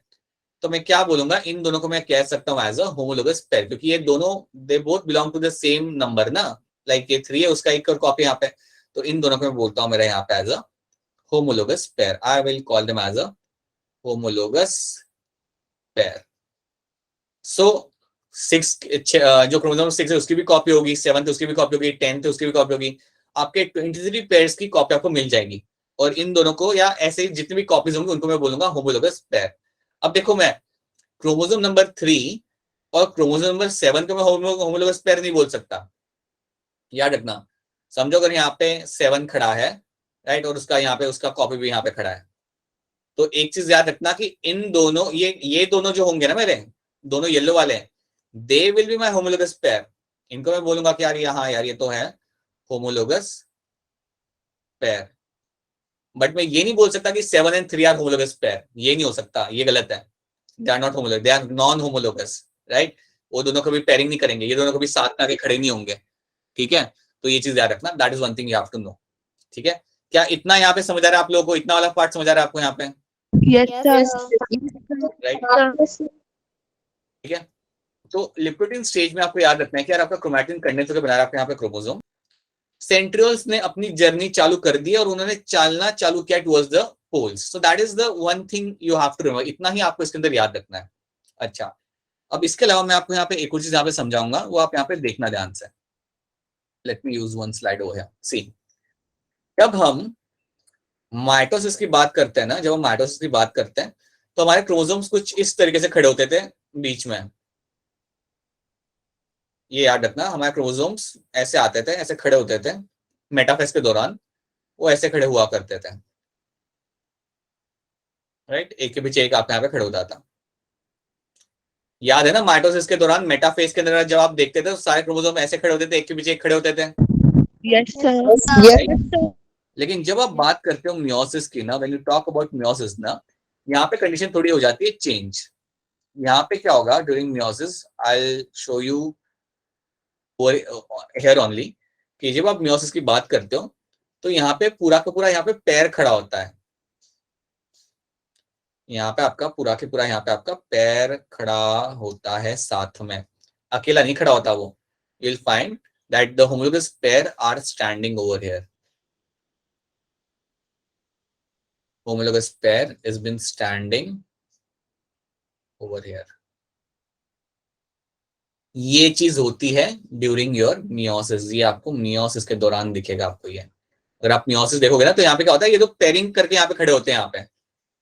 तो मैं क्या बोलूंगा, इन दोनों को मैं कह सकता हूँ एज अ होमोलोगस पेयर, क्योंकि ये दोनों they both belong to the same number ना। लाइक ये 3 है, उसका एक और कॉपी यहाँ पे। तो इन दोनों को मैं बोलता हूँ मेरा यहाँ पे as a homologous pair. I will call them as a homologous pair. So 6 जो क्रोमोसोम 6 है उसकी भी कॉपी होगी, 7 उसकी भी कॉपी होगी, 10 उसकी भी कॉपी होगी। आपके 23 पेयर्स की कॉपी आपको मिल जाएगी। और इन दोनों को या ऐसे जितनी भी कॉपीज होंगी उनको मैं बोलूंगा होमोलोगस पेयर। अब देखो मैं क्रोमोसोम नंबर 3 और क्रोमोसोम नंबर 7 को मैं होमोलोगस पेयर नहीं बोल सकता। याद रखना, समझो अगर यहाँ पे 7 खड़ा है, राइट, और उसका यहाँ पे उसका कॉपी भी यहाँ पे खड़ा है, तो एक चीज याद रखना कि इन दोनों ये दोनों जो होंगे ना मेरे दोनों येलो वाले, they will be my homologous pair. इनको मैं बोलूंगा कि यार यहाँ यार ये तो है होमोलोगस पेयर। बट मैं ये नहीं बोल सकता कि 7 and 3 आर होमोलोगस पेयर, ये नहीं हो सकता, ये गलत है। They are not homologous, they are non homologous, right. वो दोनों कभी पेयरिंग नहीं करेंगे, ये दोनों कभी साथ में आके खड़े नहीं होंगे, ठीक है। तो ये चीज याद रखना, that is one thing you have to know, ठीक है। क्या इतना यहाँ पे समझ आ रहा है आप लोगों को? इतना वाला पार्ट समझ आ रहा है आपको यहाँ पे? Yes sir. राइट, ठीक है। तो लिप्टोटिन स्टेज में आपको याद रखना है कि यार आपका क्रोमैटिन कंडेंसर बना रहा है आपके यहाँ पे क्रोमोसोम। सेंट्रियोल्स ने अपनी जर्नी चालू कर दी और उन्होंने चलना चालू किया towards the poles. So that is the one thing you have to remember, इतना ही आपको इसके अंदर याद रखना है। अच्छा, अब इसके अलावा मैं आपको यहाँ पे एक और चीज यहाँ पे समझाऊंगा, वो आप यहाँ पे देखना ध्यान से। Let me use one slide over here. See, जब हम माइटोसिस की बात करते हैं ना, जब हम माइटोसिस की बात करते हैं तो हमारे क्रोमोसोम्स कुछ इस तरीके से खड़े होते थे बीच में। ये याद रखना, हमारे क्रोमोसोम्स ऐसे आते थे, ऐसे खड़े होते थे मेटाफेज के दौरान, वो ऐसे खड़े हुआ करते थे, राइट। एक के पीछे एक आपके यहाँ पे खड़े होता था। याद है ना, माइटोसिस के दौरान मेटाफेज के अंदर जब आप देखते थे तो सारे क्रोमोसोम ऐसे खड़े होते थे, एक के पीछे एक खड़े होते थे। Yes sir. लेकिन जब आप बात करते हो मियोसिस की ना, when you talk about meiosis ना, यहाँ पे कंडीशन थोड़ी हो जाती है चेंज। यहाँ पे क्या होगा during meiosis, I will show you here only, कि जब आप मियोसिस की बात करते हो तो यहाँ पे पूरा का पूरा यहाँ पे पैर खड़ा होता है। यहाँ पे आपका पूरा के पूरा यहाँ पे आपका पैर खड़ा होता है साथ में, अकेला नहीं खड़ा होता वो। You will find that the homologous pair are standing over here. Homologous pair has been standing over here। ये चीज होती है ड्यूरिंग योर मियोसिस, ये आपको मियोसिस के दौरान दिखेगा आपको ये। अगर आप मियोसिस देखोगे ना तो यहाँ पे क्या होता है, ये लोग पेयरिंग करके यहाँ पे खड़े होते हैं, यहाँ पे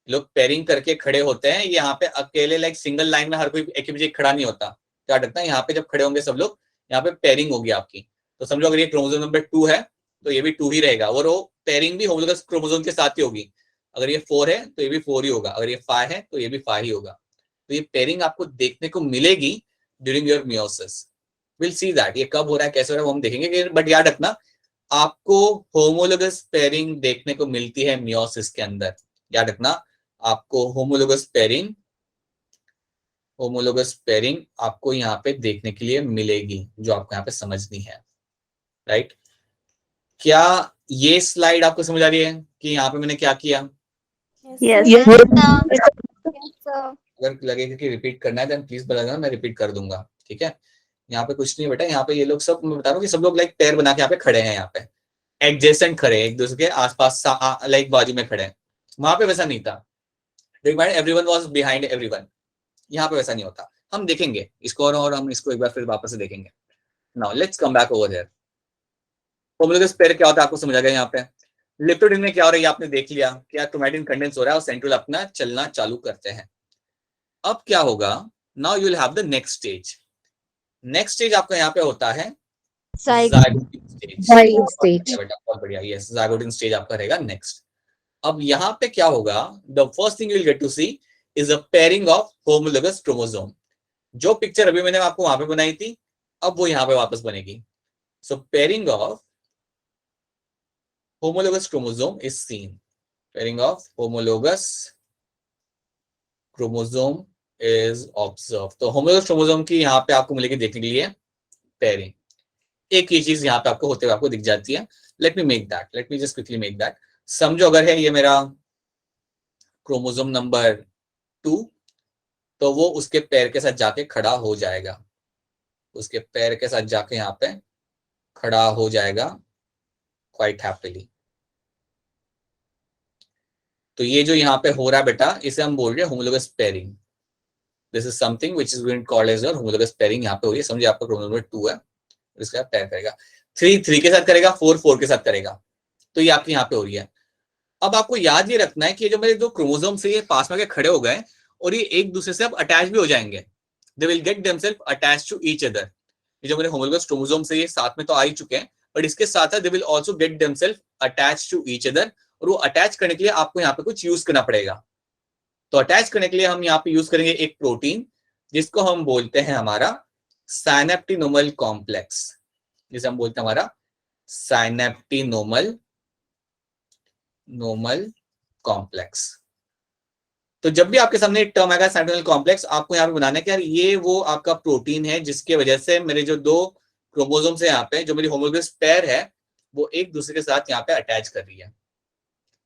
लोग पेयरिंग करके खड़े होते हैं। यहाँ पे अकेले लाइक सिंगल लाइन में हर कोई एक के पीछे खड़ा नहीं होता। क्या लगता है, यहाँ पे जब खड़े होंगे सब लोग, यहाँ पे पेयरिंग होगी आपकी। तो समझो अगर ये क्रोमोसोम नंबर 2 है तो ये भी 2 ही रहेगा, और वो पेयरिंग भी होमोलोगस क्रोमोसोम के साथ ही होगी। अगर ये 4 है तो ये भी 4 ही होगा, अगर ये 5 है तो ये भी 5 ही होगा। तो ये पेयरिंग आपको देखने को मिलेगी during your meiosis. Will see that ये कब हो रहा है, कैसे हो रहा है, वो हम देखेंगे। बट याद रखना, आपको होमोलोगस पेयरिंग देखने को मिलती है मियोसिस के अंदर। याद रखना, आपको होमोलोगस पेयरिंग आपको यहाँ पे देखने के लिए मिलेगी, जो आपको यहाँ पे समझनी है, राइट। क्या ये स्लाइड आपको समझ आ रही है कि यहाँ पे मैंने क्या किया? यस अगर लगेगा कि रिपीट करना है देन प्लीज बता देना, मैं रिपीट कर दूंगा, ठीक है। यहाँ पे कुछ नहीं बेटा, यहाँ पे ये लोग सब, मैं बता रहा हूँ कि सब लोग लाइक पैर बना के यहाँ पे खड़े हैं, यहाँ पे एडजेसेंट खड़े, एक दूसरे के आसपास लाइक बाजू में खड़े हैं। वहां पे वैसा नहीं था, एवरीवन वाज बिहाइंड एवरीवन। यहाँ पे वैसा नहीं होता। हम देखेंगे इसको और हम इसको एक बार फिर वापस से देखेंगे। Now let's come back over here. Homologous pair क्या होता है आपको समझ आ गया। यहाँ पे लिप्टोडिन में क्या हो रहा है आपने देख लिया, क्या क्रोमैटिन कंडेंस हो रहा है और सेंट्रियोल अपना चलना चालू करते हैं। अब क्या होगा, now you will have the next stage. Next stage आपका यहाँ पे होता है ज़ाइगोटिक Dying stage. बेटा बहुत बढ़िया, यस ज़ायगोटिन स्टेज आपका रहेगा नेक्स्ट। अब यहाँ पे क्या होगा, the first thing you will get to see is a pairing of homologous chromosome. जो पिक्चर अभी मैंने आपको वहां पे बनाई थी, अब वो यहाँ पे वापस बनेगी। So pairing of homologous chromosome is seen. Pairing of homologous chromosome is observed. तो homologous chromosome की यहाँ पे आपको मिलेगी देखने के लिए pairing। एक ही चीज यहाँ पे आपको होते हुए आपको दिख जाती है। Let me make that. Let me just quickly make that. समझो अगर है ये मेरा क्रोमोसोम नंबर 2, तो वो उसके पैर के साथ जाके खड़ा हो जाएगा, उसके पैर के साथ जाके यहाँ पे खड़ा हो जाएगा क्वाइट हैप्पीली। तो ये जो यहाँ पे हो रहा है बेटा, इसे हम बोल रहे हैं homologous pairing. This is something which is being called as homologous pairing. यहाँ पे हो रही है, समझिए आपका क्रोमोसोम नंबर 2 है, इसका पेयर करेगा, 3 3 के साथ करेगा, 4 4 के साथ करेगा। तो ये आपकी यहाँ पे हो रही है। अब आपको याद ये रखना है कि जो मेरे दो क्रोमोसोम से ये पास में के खड़े हो गए और ये एक दूसरे से अब अटैच भी हो जाएंगे। They will get themselves attached to each other. ये जो मेरे होमोलोगस क्रोमोसोम से ये साथ में तो आ ही चुके हैं, बट इसके साथ they will also get themselves attached to each other. और वो अटैच करने के लिए आपको यहाँ पे कुछ यूज करना पड़ेगा। तो अटैच करने के लिए हम यहाँ पे यूज करेंगे एक प्रोटीन जिसको हम बोलते हैं हमारा साइनेप्टिनोमल कॉम्प्लेक्स, जिसे हम बोलते हैं हमारा साइनेप्टिनोमल कॉम्प्लेक्स। तो जब भी आपके सामने एक टर्म आएगा साइनेप्टिनोमल कॉम्प्लेक्स, आपको यहाँ पे बनाना है कि यार ये वो आपका प्रोटीन है जिसके वजह से मेरे जो दो क्रोमोसोम से यहाँ पे जो मेरी होमोलोगस पेयर है वो एक दूसरे के साथ यहाँ पे अटैच कर रही है,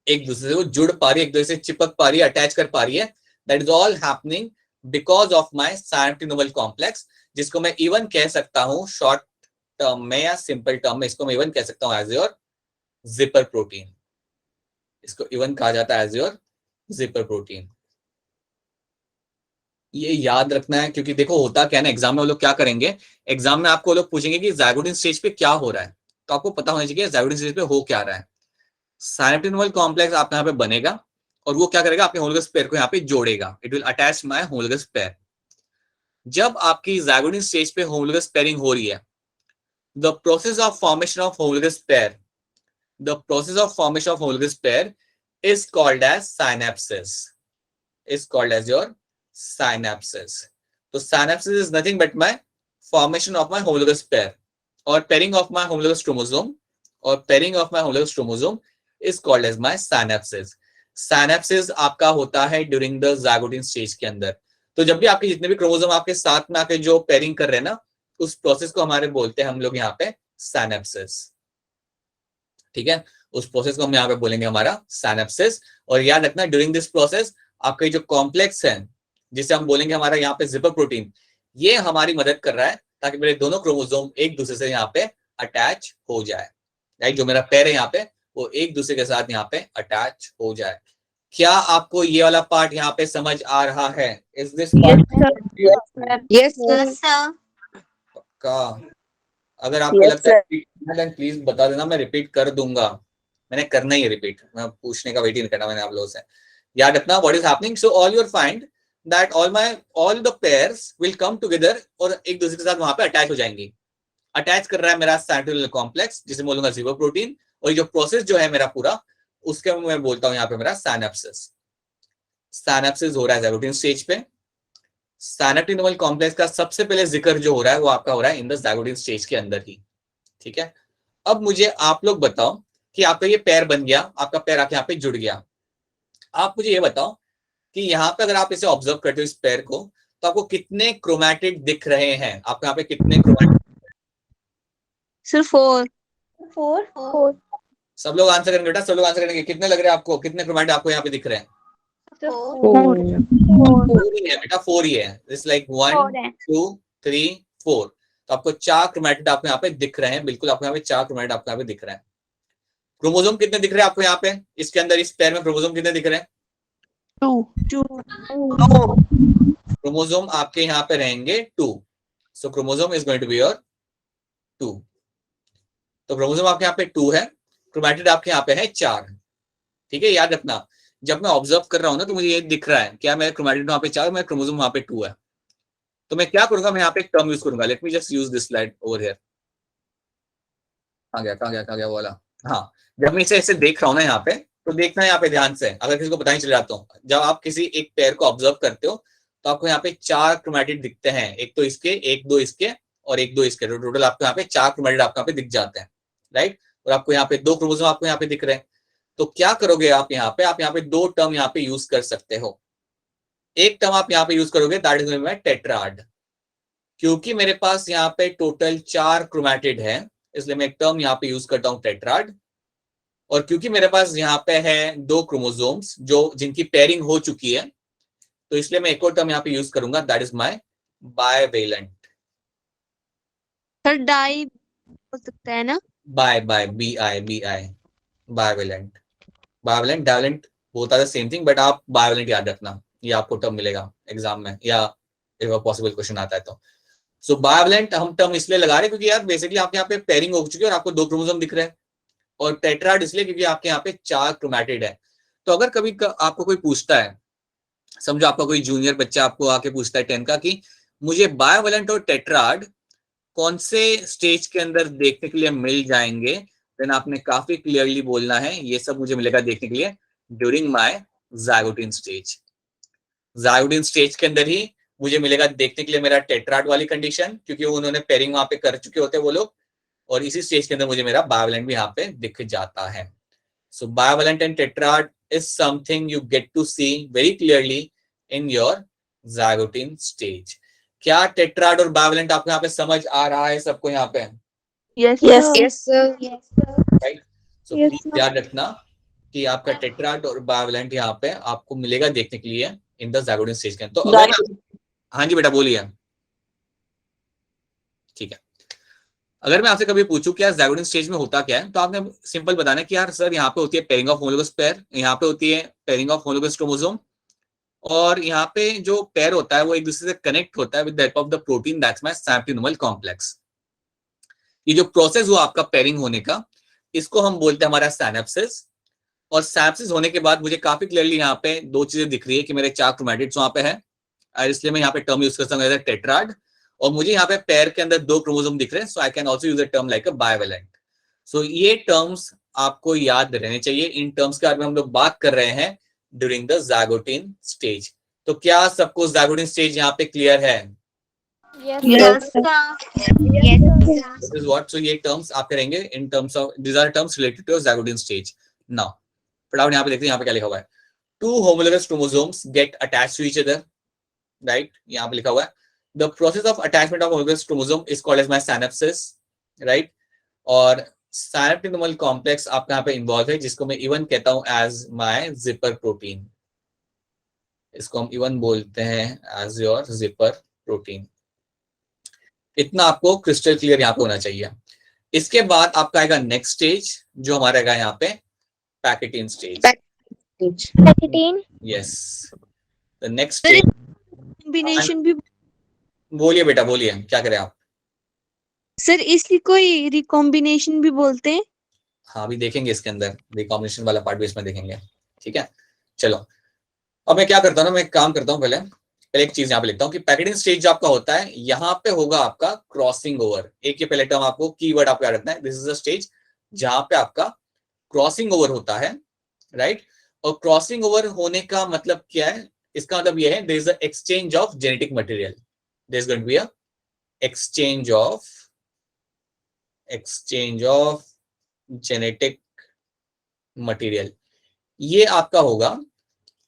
एक दूसरे से वो जुड़ पा रही है, एक दूसरे से चिपक पा रही है, अटैच कर पा रही है। That is all happening because of my synaptonemal complex, जिसको मैं इवन कह सकता हूँ शॉर्ट टर्म में या सिंपल टर्म में, इसको मैं इवन कह सकता हूँ एज योर जिपर प्रोटीन। इसको इवन कहा जाता है एज योर जिपर प्रोटीन। ये याद रखना है, क्योंकि देखो होता क्या है ना, एग्जाम में वो लोग क्या करेंगे, एग्जाम में आपको वो लोग पूछेंगे कि ज़ायगोटिन स्टेज पे क्या हो रहा है, तो आपको पता होना चाहिए ज़ायगोटिन स्टेज पे हो क्या रहा है। साइनेप्टिनोमल कॉम्प्लेक्स आप यहाँ पे बनेगा और वो क्या करेगा, आपके होमोलोगस पेयर को यहाँ पे जोड़ेगा। It will attach my homologous pair. जब आपकी ज़ायगोटिन स्टेज पे होमोलोगस पेयरिंग हो रही है, the process of formation of homologous pair, the process of formation of homologous pair is called as synapsis, is called as your synapsis. तो synapsis is nothing but my formation of my homologous pair और pairing of my homologous chromosome, और pairing of my homologous chromosome is called as my synapses. Synapses आपका होता है during the ज़ायगोटिन stage के अंदर। तो जब भी आपके जितने भी क्रोमोसोम आपके साथ में आके जो पेयरिंग कर रहे हैं ना, उस प्रोसेस को हमारे बोलते हैं हम लोग यहाँ पे synapses। ठीक है, उस प्रोसेस को हम यहाँ पे बोलेंगे हमारा synapses। और याद रखना ड्यूरिंग दिस प्रोसेस आपका जो कॉम्प्लेक्स है जिसे हम बोलेंगे हमारा यहाँ पे जिपर प्रोटीन, ये हमारी मदद कर रहा है ताकि मेरे दोनों क्रोमोसोम एक दूसरे से यहाँ पे अटैच हो जाए। राइट, जो मेरा पेयर है यहाँ पे वो एक दूसरे के साथ यहाँ पे अटैच हो जाए। क्या आपको ये वाला पार्ट यहाँ पे समझ आ रहा है? Is this part? Yes, sir. पक्का? अगर आपको Yes, लगता है प्लीज बता देना, मैं रिपीट कर दूंगा। मैंने करना ही है रिपीट, मैं पूछने का वेट ही नहीं करना मैंने आप लोगों से। याद रखना what is happening. So all your find that all the pairs will come together और एक दूसरे के साथ वहां पे अटैच हो जाएंगी। अटैच कर रहा है मेरा साइनेप्टिनोमल कॉम्प्लेक्स जिसे बोलूंगा जिपर प्रोटीन, और ये जो प्रोसेस जो है मेरा पूरा उसके मैं बोलता हूं यहाँ पे मेरा साइनेप्सिस। साइनेप्सिस हो रहा है ज़ायगोटिन स्टेज पे। साइनेप्टिनोमल कॉम्प्लेक्स का सबसे पहले जिक्र जो हो रहा है वो आपका हो रहा है इन द ज़ायगोटिन स्टेज के अंदर ही। ठीक है, अब मुझे आप लोग बताओ कि आपका ये पैर बन गया, आपका पैर आके यहाँ पे जुड़ गया। आप मुझे ये बताओ कि यहाँ पे अगर आप इसे ऑब्जर्व करते हो इस पैर को, तो आपको कितने क्रोमैटिड दिख रहे हैं? आपको यहाँ पे कितने क्रोमैटिड? Sir, 4. सब लोग आंसर करेंगे बेटा, सब लोग आंसर करेंगे। कितने लग रहे हैं आपको, कितने क्रोमैटिड आपको यहाँ पे दिख रहे हैं? 4. 4 ही है बेटा, 4 ही है। This like 1 2 3 4। तो आपको 4 क्रोमैटिड आपको यहाँ पे दिख रहे हैं। बिल्कुल आपको यहाँ पे 4 क्रोमैटिड आपको यहाँ पे दिख रहे हैं। क्रोमोसोम कितने दिख रहे हैं आपको यहाँ पे? इसके अंदर इस पैर में क्रोमोसोम कितने दिख रहे हैं? 2. क्रोमोसोम आपके यहाँ पे रहेंगे 2। So chromosome is going to be your 2। तो क्रोमोसोम आपके यहाँ पे 2 है, क्रोमैटिड आपके यहाँ पे है 4। ठीक है, याद रखना जब मैं ऑब्जर्व कर रहा हूँ ना तो मुझे ये दिख रहा है क्या, मेरे क्रोमैटिड वहां पे 4, मेरे क्रोमोसोम वहां पे 2 है। तो मैं क्या करूंगा, मैं यहाँ पे एक टर्म यूज करूंगा। Let me just use this slide over here. कहाँ गया वो वाला। हाँ, जब मैं इसे ऐसे देख रहा हूँ ना यहाँ पे, तो देखना है यहाँ पे ध्यान से, अगर किसी को पता नहीं चल जाता हूँ, जब आप किसी एक पेयर को ऑब्जर्व करते हो तो आपको यहाँ पे 4 क्रोमैटिड दिखते हैं, एक तो इसके, एक दो इसके और एक दो इसके, टोटल आपको यहाँ पे 4 क्रोमैटिड आपको यहाँ पे दिख जाते हैं, राइट। और आपको यहाँ पे 2 क्रोमोसोम आपको यहाँ पे दिख रहे हैं। तो क्या करोगे आप यहाँ पे 2 टर्म यहाँ पे यूज कर सकते हो। एक टर्म आप यहाँ पे यूज करोगे, दैट इज गोइंग टेट्राड, क्योंकि मेरे पास यहाँ पे टोटल 4 क्रोमैटिड है, इसलिए मैं एक टर्म यहाँ पे यूज करता हूँ टेट्राड। और क्योंकि मेरे पास यहाँ पे है 2 क्रोमोसोम्स जो जिनकी पेयरिंग हो चुकी है, तो इसलिए मैं एक और टर्म यहाँ पे यूज करूंगा, that is my bivalent. Sir di हो सकता है ना? BI bivalent. डायवेलेंट होता है सेम थिंग, बट आप बायवेलेंट याद रखना, ये आपको टर्म मिलेगा एग्जाम में या एक पॉसिबल क्वेश्चन आता है तो। सो बायवेलेंट हम टर्म इसलिए लगा रहे क्योंकि यार बेसिकली आपके यहाँ पे पेयरिंग हो चुकी है और आपको 2 क्रोमोसोम दिख रहे हैं, और टेट्राड इसलिए क्योंकि आपके यहाँ पे 4 क्रोमैटिड है। तो अगर कभी आपको कोई पूछता है, समझो आपका कोई जूनियर बच्चा आपको आके पूछता है 10 का कि मुझे बायवेलेंट और टेट्राड कौन से स्टेज के अंदर देखने के लिए मिल जाएंगे, देन आपने काफी क्लियरली बोलना है ये सब मुझे मिलेगा देखने के लिए ड्यूरिंग माय ज़ाइगोटिन स्टेज। ज़ाइगोटिन स्टेज के अंदर ही मुझे मिलेगा देखने के लिए मेरा टेट्राड वाली कंडीशन, क्योंकि उन्होंने पेयरिंग वहां पे कर चुके होते हैं वो लोग, और इसी स्टेज के अंदर मुझे मेरा बायवेलेंट भी यहाँ पे दिख जाता है। So bivalent and tetrad is something you get to see very clearly in your zygotene stage. क्या टेट्राड और बायवेलेंट आपको यहाँ पे समझ आ रहा है सबको यहाँ पे? Yes, yes sir. Sir. Right. So Yes, please ध्यान रखना कि आपका टेट्राड और बायवेलेंट यहाँ पे आपको मिलेगा देखने के लिए इन द ज़ाइगोटिन स्टेज के अंदर। तो अगर हाँ जी बेटा बोलिए। ठीक है, अगर मैं आपसे कभी पूछूं कि यार ज़ाइगोटिन स्टेज में होता क्या है, तो आपने सिंपल बताना कि यार सर यहाँ पे होती है पेयरिंग ऑफ होमोलोगस पेयर, यहाँ पे होती है पेयरिंग ऑफ होमोलोगस क्रोमोसोम, और यहाँ पे जो पेयर होता है वो एक दूसरे से कनेक्ट होता है with the help of the protein, that's my synaptonemal complex. ये जो प्रोसेस हुआ आपका पेयरिंग होने का, इसको हम बोलते हैं हमारा सिनेप्सिस। और सिनेप्सिस होने के बाद मुझे काफी क्लियरली यहाँ पे 2 चीजें दिख रही है कि मेरे 4 क्रोमैटिड्स वहां पे है, और इसलिए मैं यहाँ पे टर्म यूज कर सकता हूँ टेट्राड, और मुझे यहाँ पे पेयर के अंदर 2 क्रोमोसोम दिख रहे हैं, so I can also use a term like a bivalent. सो ये टर्म्स आपको याद रहने चाहिए, इन टर्म्स के बारे में हम लोग बात कर रहे हैं ड्यूरिंग द ज़ाइगोटिन स्टेज। तो क्या सबको ज़ाइगोटिन स्टेज यहाँ पे क्लियर है? Yes, yes sir. This is what, so ये टर्म्स आप करेंगे in terms of, these are terms related to zygotene stage. Now फटाफट यहाँ पे देखते हैं यहाँ पे क्या लिखा हुआ है। 2 homologous chromosomes get attached to each other, right? यहाँ पे लिखा हुआ है the process of attachment of homologous chromosome is called as my synapses, right? और synaptosomal complex आपका यहाँ पे इन्वॉल्व है, जिसको मैं इवन कहता हूँ एज माय जिपर प्रोटीन। इसको हम इवन बोलते हैं एज योर जिपर प्रोटीन। इतना आपको क्रिस्टल क्लियर यहाँ पे होना चाहिए। इसके बाद आपका आएगा नेक्स्ट स्टेज, जो हमारा आएगा यहाँ पे pachytene stage. Packetin. Yes, the next stage. Combination भी बोलिए बेटा बोलिए, क्या करें आप? सर इसकी कोई रिकॉम्बिनेशन भी बोलते हैं? हाँ अभी देखेंगे इसके अंदर, रिकॉम्बिनेशन वाला पार्ट भी इसमें देखेंगे, ठीक है। चलो अब मैं क्या करता हूँ ना, मैं एक काम करता हूँ, पहले एक चीज यहाँ पे लिखता हूँ कि पैकेटिन स्टेज जो आपका होता है, यहाँ पे होगा आपका क्रॉसिंग ओवर। एक ये पहले टर्म आपको कीवर्ड आपको याद रखना है, दिस इज अ स्टेज जहां पे आपका क्रॉसिंग ओवर होता है, राइट। और क्रॉसिंग ओवर होने का मतलब क्या है? इसका मतलब यह है there is a exchange of genetic material, there is going to be a exchange of genetic material. ये आपका होगा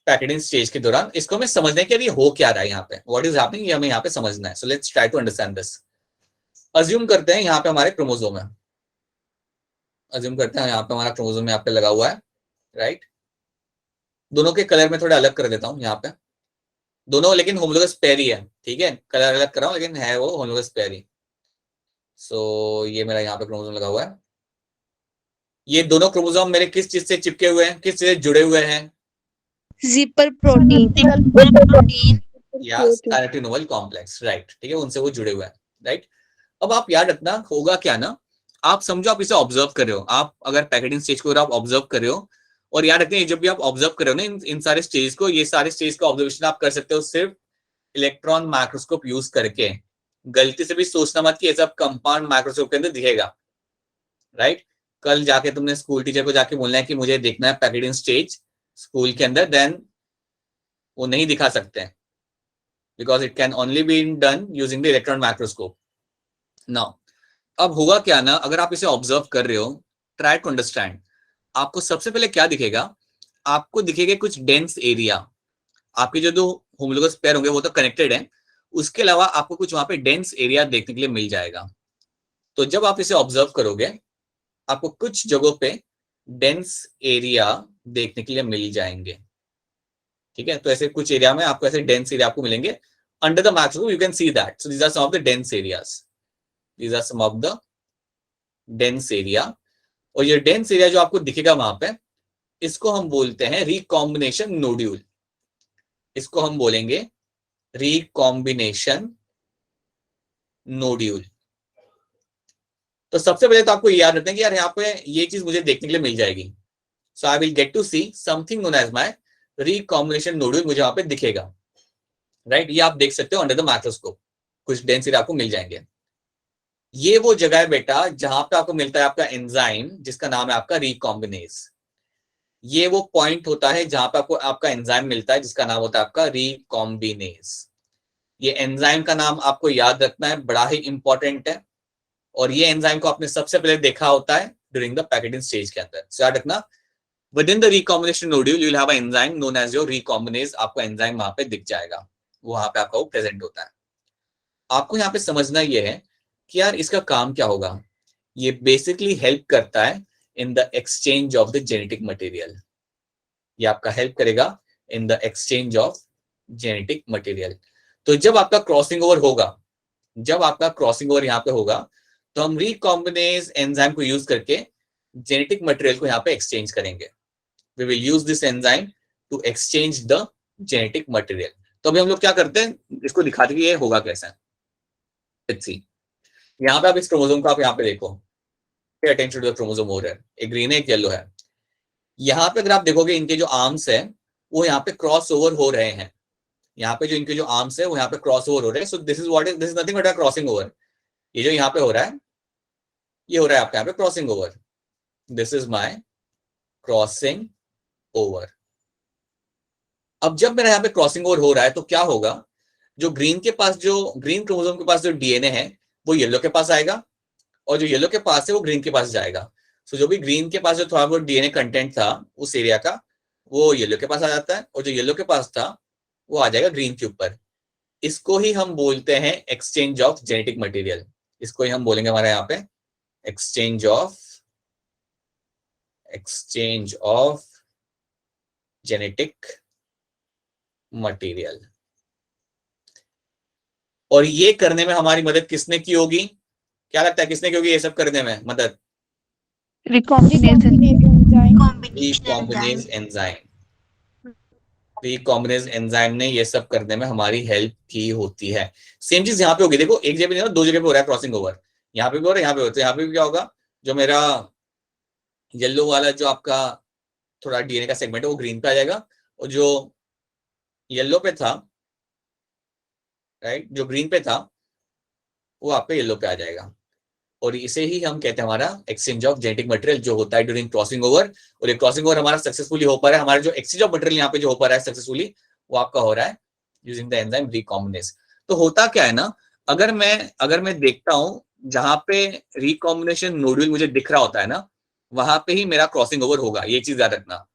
पैकेटिंग स्टेज के दौरान। इसको हमें समझना है कि ये हो क्या रहा है यहाँ पे, व्हाट इज हैपनिंग, ये हमें यहाँ पे समझना है। So let's try to understand this. Assume करते हैं यहाँ पे हमारे क्रोमोसोम है, अज्यूम करते हैं यहाँ पे हमारा क्रोमोसोम यहाँ पे लगा हुआ है, राइट। दोनों के कलर में थोड़ा अलग कर देता हूँ यहाँ पे, दोनों लेकिन होमोलोगस पेयर ही है, ठीक है, कलर अलग कर रहा हूँ लेकिन है वो होमोलोगस पेयर ही। सो ये मेरा यहाँ पे क्रोमोसोम लगा हुआ है। ये दोनों क्रोमोसोम मेरे किस चीज से चिपके हुए हैं, किस चीज से जुड़े हुए हैं? जिपर प्रोटीन या सिनेप्टिनोमल कॉम्प्लेक्स, राइट, ठीक है, उनसे वो जुड़े हुए हैं, राइट। अब आप याद रखना होगा क्या ना, आप समझो आप इसे ऑब्जर्व कर रहे हो, आप अगर पैकेटिंग स्टेज को आप ऑब्जर्व कर रहे हो, और याद रखते हैं जब भी आप ऑब्जर्व कर रहे हो ना इन सारे स्टेज को, ये सारे स्टेज का ऑब्जर्वेशन आप कर सकते हो सिर्फ इलेक्ट्रॉन माइक्रोस्कोप यूज करके। गलती से भी सोचना मत कि ये सब कंपाउंड माइक्रोस्कोप के अंदर दिखेगा, राइट। कल जाके तुमने स्कूल टीचर को जाके बोलना है कि मुझे देखना है पैकेजिंग स्टेज स्कूल के अंदर, देन वो नहीं दिखा सकते हैं, because it can only be done using the electron microscope. Now अब होगा क्या ना, अगर आप इसे ऑब्जर्व कर रहे हो, ट्राई टू अंडरस्टैंड, आपको सबसे पहले क्या दिखेगा, आपको दिखेगा कुछ डेंस एरिया, आपके जो दो होमोलोगस पेयर होंगे वो तो कनेक्टेड है, उसके अलावा आपको कुछ वहां पे डेंस एरिया देखने के लिए मिल जाएगा। तो जब आप इसे ऑब्जर्व करोगे आपको कुछ जगहों पे डेंस एरिया देखने के लिए मिल जाएंगे, ठीक है। तो ऐसे कुछ एरिया में आपको ऐसे डेंस एरिया आपको मिलेंगे under the microscope, you can see that. So these are some of the dense areas, these are some of the dense area. और ये डेंस एरिया जो आपको दिखेगा वहां पे, इसको हम बोलते हैं रिकॉम्बिनेशन नोड्यूल, इसको हम बोलेंगे रिकॉम्बिनेशन नोड्यूल। तो सबसे पहले तो आपको याद रखना है कि यार यहाँ पे ये चीज मुझे देखने के लिए मिल जाएगी, so I will get to see something known as my recombination nodule, मुझे वहां पे दिखेगा, राइट। ये आप देख सकते हो अंडर द माइक्रोस्कोप, कुछ डेंस एरिया आपको मिल जाएंगे। ये वो जगह है बेटा जहां पे आपको मिलता है आपका एंजाइम जिसका नाम है आपका रिकॉम्बिनेज। ये वो पॉइंट होता है जहां पे आपको आपका एंजाइम मिलता है जिसका नाम होता है आपका रिकॉम्बिनेज। ये एंजाइम का नाम आपको याद रखना है, बड़ा ही इंपॉर्टेंट है। और ये एंजाइम को आपने सबसे पहले देखा होता है ड्यूरिंग द पैकेजिंग स्टेज के अंदर। सो याद रखना, within the recombination nodule you will have a enzyme known as your recombinase. आपको एंजाइम वहां पे दिख जाएगा, वहां पे आपका वो प्रेजेंट होता है। आपको यहाँ पे समझना ये है कि यार इसका काम क्या होगा। ये बेसिकली हेल्प करता है in the exchange of the genetic material. ये आपका हेल्प करेगा in the exchange of genetic material. तो जब आपका क्रॉसिंग ओवर होगा, जब आपका क्रॉसिंग ओवर यहाँ पे होगा, तो हम रिकॉम्बिनेज एंजाइम को यूज करके जेनेटिक मटेरियल को यहाँ पे एक्सचेंज करेंगे। We will use this enzyme to exchange the genetic material. तो अभी हम लोग क्या करते हैं, इसको दिखाते कि ये होगा कैसा। लेट्स सी, यहाँ पे आप इस क्रोमोसोम को आप यहाँ पे देखो, pay attention to the chromosome over है, एक ग्रीन है एक येलो है। यहाँ पे अगर आप देखोगे इनके जो आर्म्स है वो यहाँ पे क्रॉस ओवर हो रहे हैं। यहाँ पे जो इनके जो आर्म्स है वो यहाँ पे क्रॉस ओवर हो रहे हैं। सो this is what is, this is nothing but a crossing over. ये जो यहाँ पे हो रहा है, ये हो रहा है आपका यहाँ पे crossing over. This is my crossing over. अब जब मेरा यहाँ पे क्रॉसिंग ओवर हो रहा है तो क्या होगा, जो ग्रीन के पास, जो ग्रीन क्रोमोसोम के पास जो डीएनए है वो येलो के पास आएगा, और जो येलो के पास है वो ग्रीन के पास जाएगा। सो जो भी ग्रीन के पास जो थोड़ा बहुत डीएनए कंटेंट था उस एरिया का, वो येलो के पास आ जाता है, और जो येलो के पास था वो आ जाएगा ग्रीन के ऊपर। इसको ही हम बोलते हैं एक्सचेंज ऑफ जेनेटिक मटेरियल। इसको ही हम बोलेंगे हमारे यहाँ पे एक्सचेंज ऑफ जेनेटिक मटेरियल। और ये करने में हमारी मदद किसने की होगी, क्या लगता है किसने की होगी ये सब करने में मदद? रिकॉम्बिनेज रिकॉम्बिनेज एंजाइम ने ये सब करने में हमारी हेल्प की होती है। सेम चीज यहाँ पे होगी, देखो एक जगह नहीं, दो जगह पे हो रहा है क्रॉसिंग ओवर, यहाँ पे भी हो रहा है, यहाँ पे हो रहा है। तो यहाँ पे भी क्या होगा, जो मेरा येलो वाला जो आपका थोड़ा डीएनए का सेगमेंट है वो ग्रीन पे आ जाएगा, और जो येलो पे था, राइट, जो ग्रीन पे था वो आपका येलो पे आ जाएगा। और इसे ही हम कहते हैं हमारा एक्सचेंज ऑफ जेनेटिक मटेरियल जो होता है ड्यूरिंग क्रॉसिंग ओवर। और ये क्रॉसिंग ओवर हमारा सक्सेसफुली हो पा रहा है, हमारा जो एक्सचेंज ऑफ मटेरियल यहाँ पे जो हो पा रहा है सक्सेसफुली, वो आपका हो रहा है यूजिंग द एंजाइम रिकॉम्बिनेज। तो होता क्या है ना, अगर मैं देखता हूं जहां पे रिकॉम्बिनेशन नोड्यूल मुझे दिख रहा होता है ना, वहां पे ही मेरा क्रॉसिंग ओवर होगा। ये चीज याद रखना,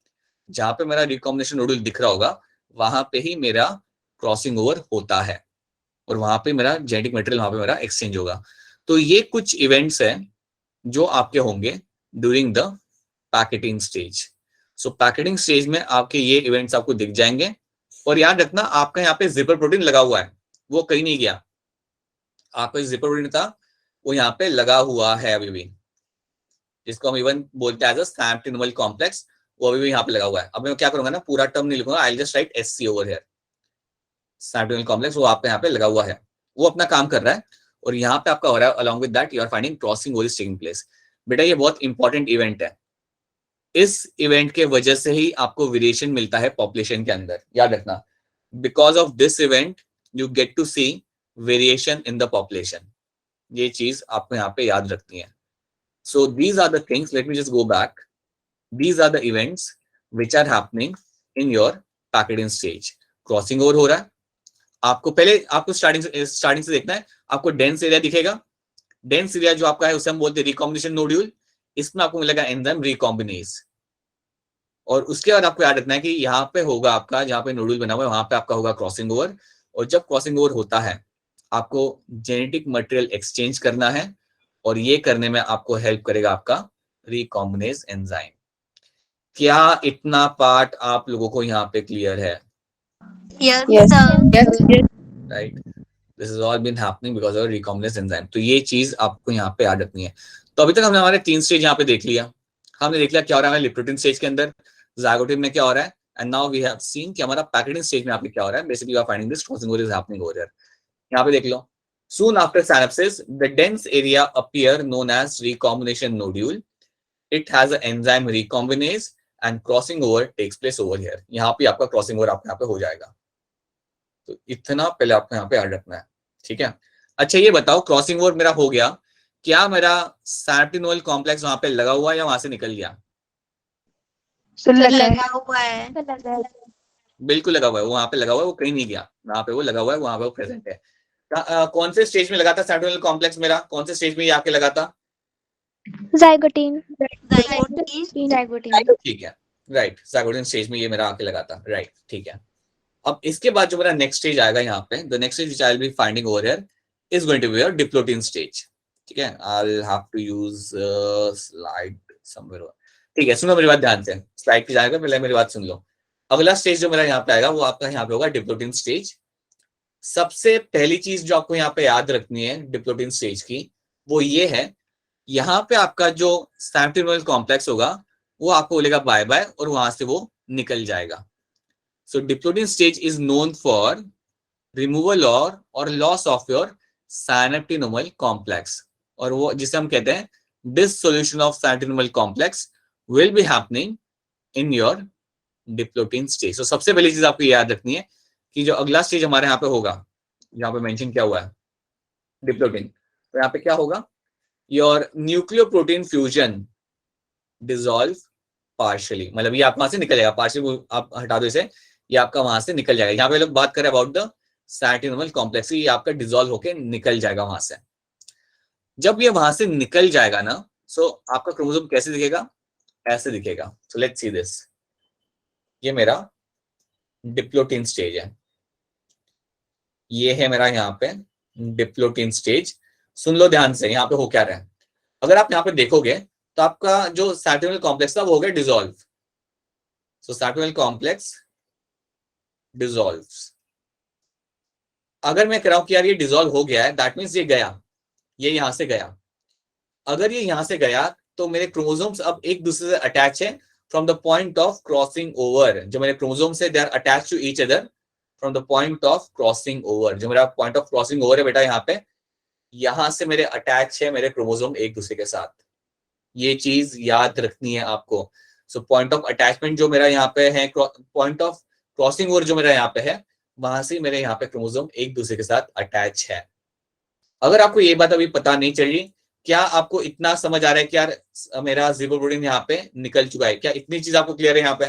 जहां पे मेरा रिकॉम्बिनेशन नोड्यूल दिख रहा होगा वहां पे ही मेरा क्रॉसिंग ओवर होता है, और वहां पे मेरा जेनेटिक मटेरियल वहां पे मेरा एक्सचेंज होगा। तो ये कुछ इवेंट्स हैं जो आपके होंगे during the packeting stage. So packeting stage में आपके ये इवेंट्स आपको दिख जाएंगे। और याद रखना, आपका यहाँ पे जिपर प्रोटीन लगा हुआ है, वो कहीं नहीं गया। आपका जिपर प्रोटीन था वो यहाँ पे लगा हुआ है अभी भी, जिसको हम इवन बोलते हैं एज अ सैम्पटिनोमल कॉम्प्लेक्स, वो अभी भी यहाँ पे लगा हुआ है। अब मैं क्या करूंगा ना, पूरा टर्म नहीं लिखूंगा, I just write SC over here. Synaptonemal complex वो आपके यहाँ पे लगा हुआ है, वो अपना काम कर रहा है। और यहाँ पे आपका हो रहा है along with that you are finding crossing over is taking place. बेटा ये बहुत इंपॉर्टेंट इवेंट है, इस इवेंट के वजह से ही आपको वेरिएशन मिलता है पॉपुलेशन के अंदर। याद रखना, because of this event you get to see variation in the population. ये चीज आपको यहाँ पे याद रखनी है। So these are the things, let me just go back. These are the events which are happening in your packaging stage. Crossing over हो रहा है, आपको पहले आपको स्टार्टिंग से देखना है, आपको डेंस एरिया दिखेगा, डेंस एरिया जो आपका है उसे हम बोलते हैं रिकॉम्बिनेशन नोड्यूल, इसमें आपको मिलेगा एंजाइम रिकॉम्बिनेज, और उसके बाद आपको याद रखना है कि यहाँ पे होगा आपका, जहाँ पे नोड्यूल बना हुआ है वहां पे आपका होगा क्रॉसिंग ओवर, और जब क्रॉसिंग ओवर होता है आपको जेनेटिक मटेरियल एक्सचेंज करना है, और ये करने में आपको हेल्प करेगा आपका रिकॉम्बिनेज एंजाइम। क्या इतना पार्ट आप लोगों को यहाँ पे क्लियर है? Yes, sir. Right, this is all been happening because of recombinase enzyme. तो ये चीज आपको यहाँ पे याद रखनी है। तो अभी तक हमने हमारे 3 स्टेज यहाँ पे देख लिया, हमने देख लिया क्या हो रहा है लिप्टोटिन स्टेज के अंदर, ज़ायगोटिन में क्या हो रहा है, and now we have seen कि हमारा पैकेजिंग स्टेज में यहाँ पे क्या हो रहा है। Basically we are finding this crossing over is happening over here. यहाँ पे देख लो, soon after synapsis the dense area appear known as recombination nodule, it has an enzyme recombinase and crossing over takes place over here। यहाँ पे आपका crossing over आपको यहाँ पे हो जाएगा। तो इतना पहले आपको यहाँ पे याद रखना है, ठीक है। अच्छा ये बताओ, क्रॉसिंग ओवर मेरा हो गया, क्या मेरा सैप्टिनोल कॉम्प्लेक्स वहां पे लगा हुआ या वहां से निकल गया? लगा हुआ है। बिल्कुल लगा हुआ है, वो वहां पे लगा हुआ है, वो कहीं नहीं गया, वहां पे वो लगा हुआ है, वहां पे वो प्रेजेंट है। कौन से स्टेज में लगा था सैप्टिनोल कॉम्प्लेक्स मेरा, कौन से स्टेज में ये आके लगा था? Zygotin. ठीक है, राइट, ज़ायगोटिन स्टेज में ये मेरा आके लगा था, राइट, ठीक है। अब इसके बाद जो मेरा नेक्स्ट स्टेज आएगा यहाँ पे, the next stage which I will be finding over here is going to be your diplotene stage, ठीक है। I will have to use slide somewhere, ठीक है। सुनो मेरी बात ध्यान से, स्लाइड पे जाएगा, पहले मेरी बात सुन लो। अगला स्टेज जो मेरा यहाँ पे आएगा वो आपका यहाँ पे होगा डिप्लोटिन स्टेज। सबसे पहली चीज जो आपको यहाँ पे याद रखनी है डिप्लोटिन स्टेज की, वो ये है, यहाँ पे आपका जो सैप्टिनोल कॉम्प्लेक्स होगा वो आपको बोलेगा बाय बाय, और वहां से वो निकल जाएगा। So diplotene stage is known for removal और loss of your synaptonemal complex, और वो जिसे हम कहते हैं dissolution of synaptonemal complex will be happening in your diplotene stage. तो सबसे पहली चीज आपको याद रखनी है कि जो अगला स्टेज हमारे यहाँ पे होगा, यहाँ पे मेंशन किया हुआ है डिप्लोटिन, तो यहाँ पे क्या होगा, your nucleoprotein fusion dissolve partially, मतलब ये आप वहां से निकल जाएगा, पार्शियली आप हटा दो इसे, ये आपका वहां से निकल जाएगा। यहाँ पे लोग बात करें अबाउट द साइनेप्टिनोमल कॉम्प्लेक्स, ये आपका डिसॉल्व होके निकल जाएगा वहां से। जब ये वहां से निकल जाएगा ना, सो आपका क्रोमोसोम कैसे दिखेगा, ऐसे दिखेगा। सो लेट्स सी दिस, ये मेरा डिप्लोटिन स्टेज है, ये है मेरा यहाँ पे डिप्लोटिन स्टेज। सुन लो ध्यान से, यहाँ पे हो क्या रहा है। अगर आप यहाँ पे देखोगे तो आपका जो सैप्टिनोमल कॉम्प्लेक्स था वो हो गया डिसॉल्व। सो सैप्टिनोमल कॉम्प्लेक्स डिसॉल्व्स। अगर मैं कह रहा हूं कि यार ये डिसॉल्व हो गया है, दैट मीन्स ये गया, ये यहां से गया। अगर ये यहां से गया तो मेरे क्रोमोसोम्स अब एक दूसरे से अटैच है from the point of crossing over. जो मेरे क्रोमोसोम्स है they are attach to each other from the point of crossing over. जो मेरा पॉइंट ऑफ क्रॉसिंग ओवर है बेटा, यहाँ पे, यहां से मेरे अटैच है मेरे क्रोमोसोम एक दूसरे के साथ। ये चीज याद रखनी है आपको। सो पॉइंट ऑफ अटैचमेंट जो मेरा यहाँ पे है, पॉइंट ऑफ क्रॉसिंग ओवर जो मेरा यहाँ पे है, वहां से मेरे यहाँ पे क्रोमोसोम एक दूसरे के साथ अटैच है। अगर आपको ये बात अभी पता नहीं चली, क्या आपको इतना समझ आ रहा है कि यार मेरा ज़ीगोट प्रोटीन यहाँ पे निकल चुका है, क्या इतनी चीज आपको क्लियर है यहाँ पे?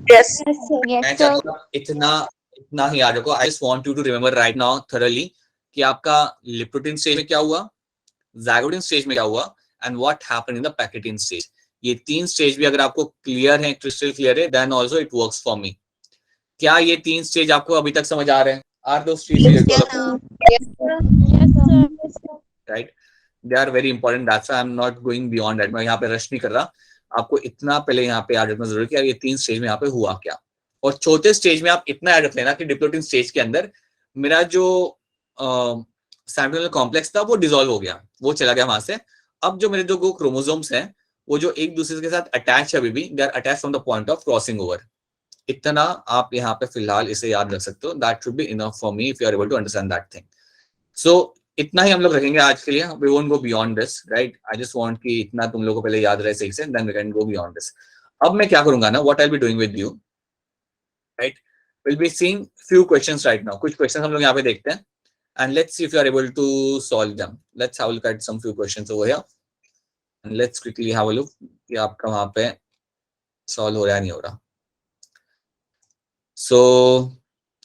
Yes. मैं चाहता हूँ इतना ही याद रखो। I just want you to remember right now thoroughly कि आपका लिप्टोटिन स्टेज में क्या हुआ, ज़ायगोटिन स्टेज में क्या हुआ, and what happened in the pachytene stage. ये 3 स्टेज भी अगर आपको क्लियर है, क्रिस्टल क्लियर है, then also it works for me. क्या ये 3 स्टेज आपको अभी तक समझ आ रहे हैं? आर दो stage right? They are very important, that's why I am not going beyond that. मैं यहाँ पे रश नहीं कर रहा, आपको इतना पहले यहाँ पे याद रखना जरूरी है कि ये 3 स्टेज में यहाँ पे हुआ क्या। और चौथे स्टेज में आप इतना याद रख लेना कि डिप्लोटिन स्टेज के अंदर मेरा जो सैप्टिनोमल कॉम्प्लेक्स था वो डिसॉल्व हो गया, वो चला गया वहां से। अब जो मेरे जो क्रोमोसोम्स हैं वो जो एक दूसरे के साथ अटैच है अभी भी, they are attach from the point of crossing over. इतना आप यहाँ पे फिलहाल इसे याद रख सकते हो, that should be enough for me if you are able to understand that thing. So इतना ही हम लोग रखेंगे आज के लिए, we won't go beyond this, right? I just want कि इतना तुम लोगों को पहले याद रहे सही से, then we can go beyond this. अब मैं क्या करूंगा ना, what I will be doing with you, right, will be seeing few questions right now. कुछ क्वेश्चंस हम लोग यहाँ पे देखते हैं। and let's see if you are able to solve them. Let's have a look at some few questions over here and let's quickly have a look कि आपका वहां पे सॉल्व हो रहा है नहीं हो रहा. So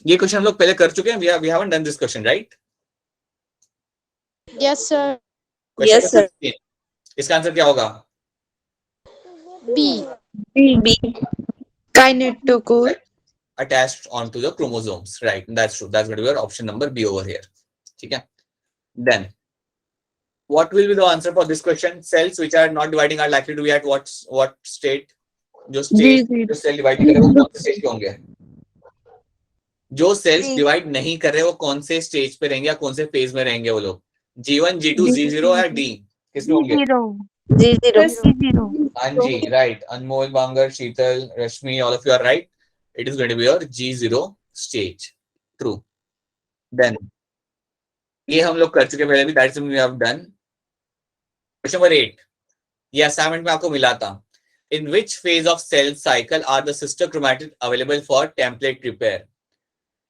ये क्वेश्चन हम लोग पहले कर चुके हैं. We haven't done this question, right? Yes, sir. Question number 16. इसका आंसर क्या होगा? B. Kinetochore. Attached onto the chromosomes, right? That's true. That's going to be our option number B over here. ठीक है. Then what will be the answer for this question? Cells which are not dividing are likely to be at what state? जो cell divide नहीं कर रहे वो कौन से stage पे होंगे? जो सेल्स डिवाइड नहीं कर रहे वो कौन से स्टेज पे रहेंगे या कौन से फेज में रहेंगे वो लोग? G1, G2, G0 या D? किसमें होंगे? G0. हाँ जी, right. Anmol, Bangar, Sheetal, Rashmi, all of you are right. It is going to be your G0 stage. True. Then ये हम लोग कर चुके पहले भी. That's what we have done. Question number 8. ये असाइनमेंट में आपको मिला था. In which phase of cell cycle are the sister chromatids available for template repair?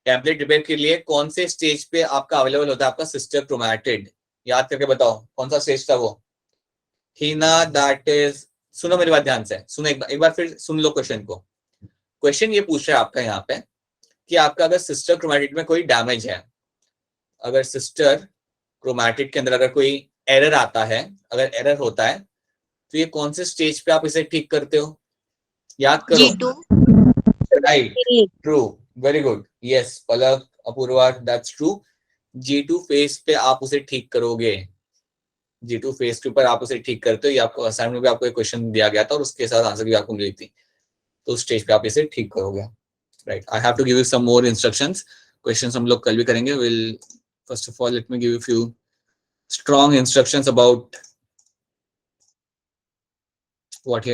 Template repair के लिए कौन से स्टेज पे आपका अवेलेबल होता है आपका सिस्टर क्रोमैटिड? याद करके बताओ कौन सा स्टेज था वो? हीना, दैट इज, सुनो मेरी बात ध्यान से, सुनो एक बार फिर सुन लो क्वेश्चन को. क्वेश्चन ये पूछ रहा है आपका यहाँ पे कि आपका अगर सिस्टर क्रोमैटिड में कोई डैमेज है, अगर सिस्टर क्रोमैटिड के अंदर अगर कोई एरर आता है, अगर एरर होता है तो ये कौन से स्टेज पे आप इसे ठीक करते हो? याद करो. G2. Right, true, very good. Yes Palak, Apurva, that's true. G2 phase पे आप उसे ठीक करोगे. G2 फेज के ऊपर आप उसे ठीक करते हो. ये आपको असाइनमेंट में भी आपको एक क्वेश्चन दिया गया था और उसके साथ आंसर भी आपको मिली थी. तो स्टेज पे आप इसे ठीक करोगे. Right, I have to give you some more instructions. Questions हम लोग कल भी करेंगे. Will first of all let me give you few strong instructions about what here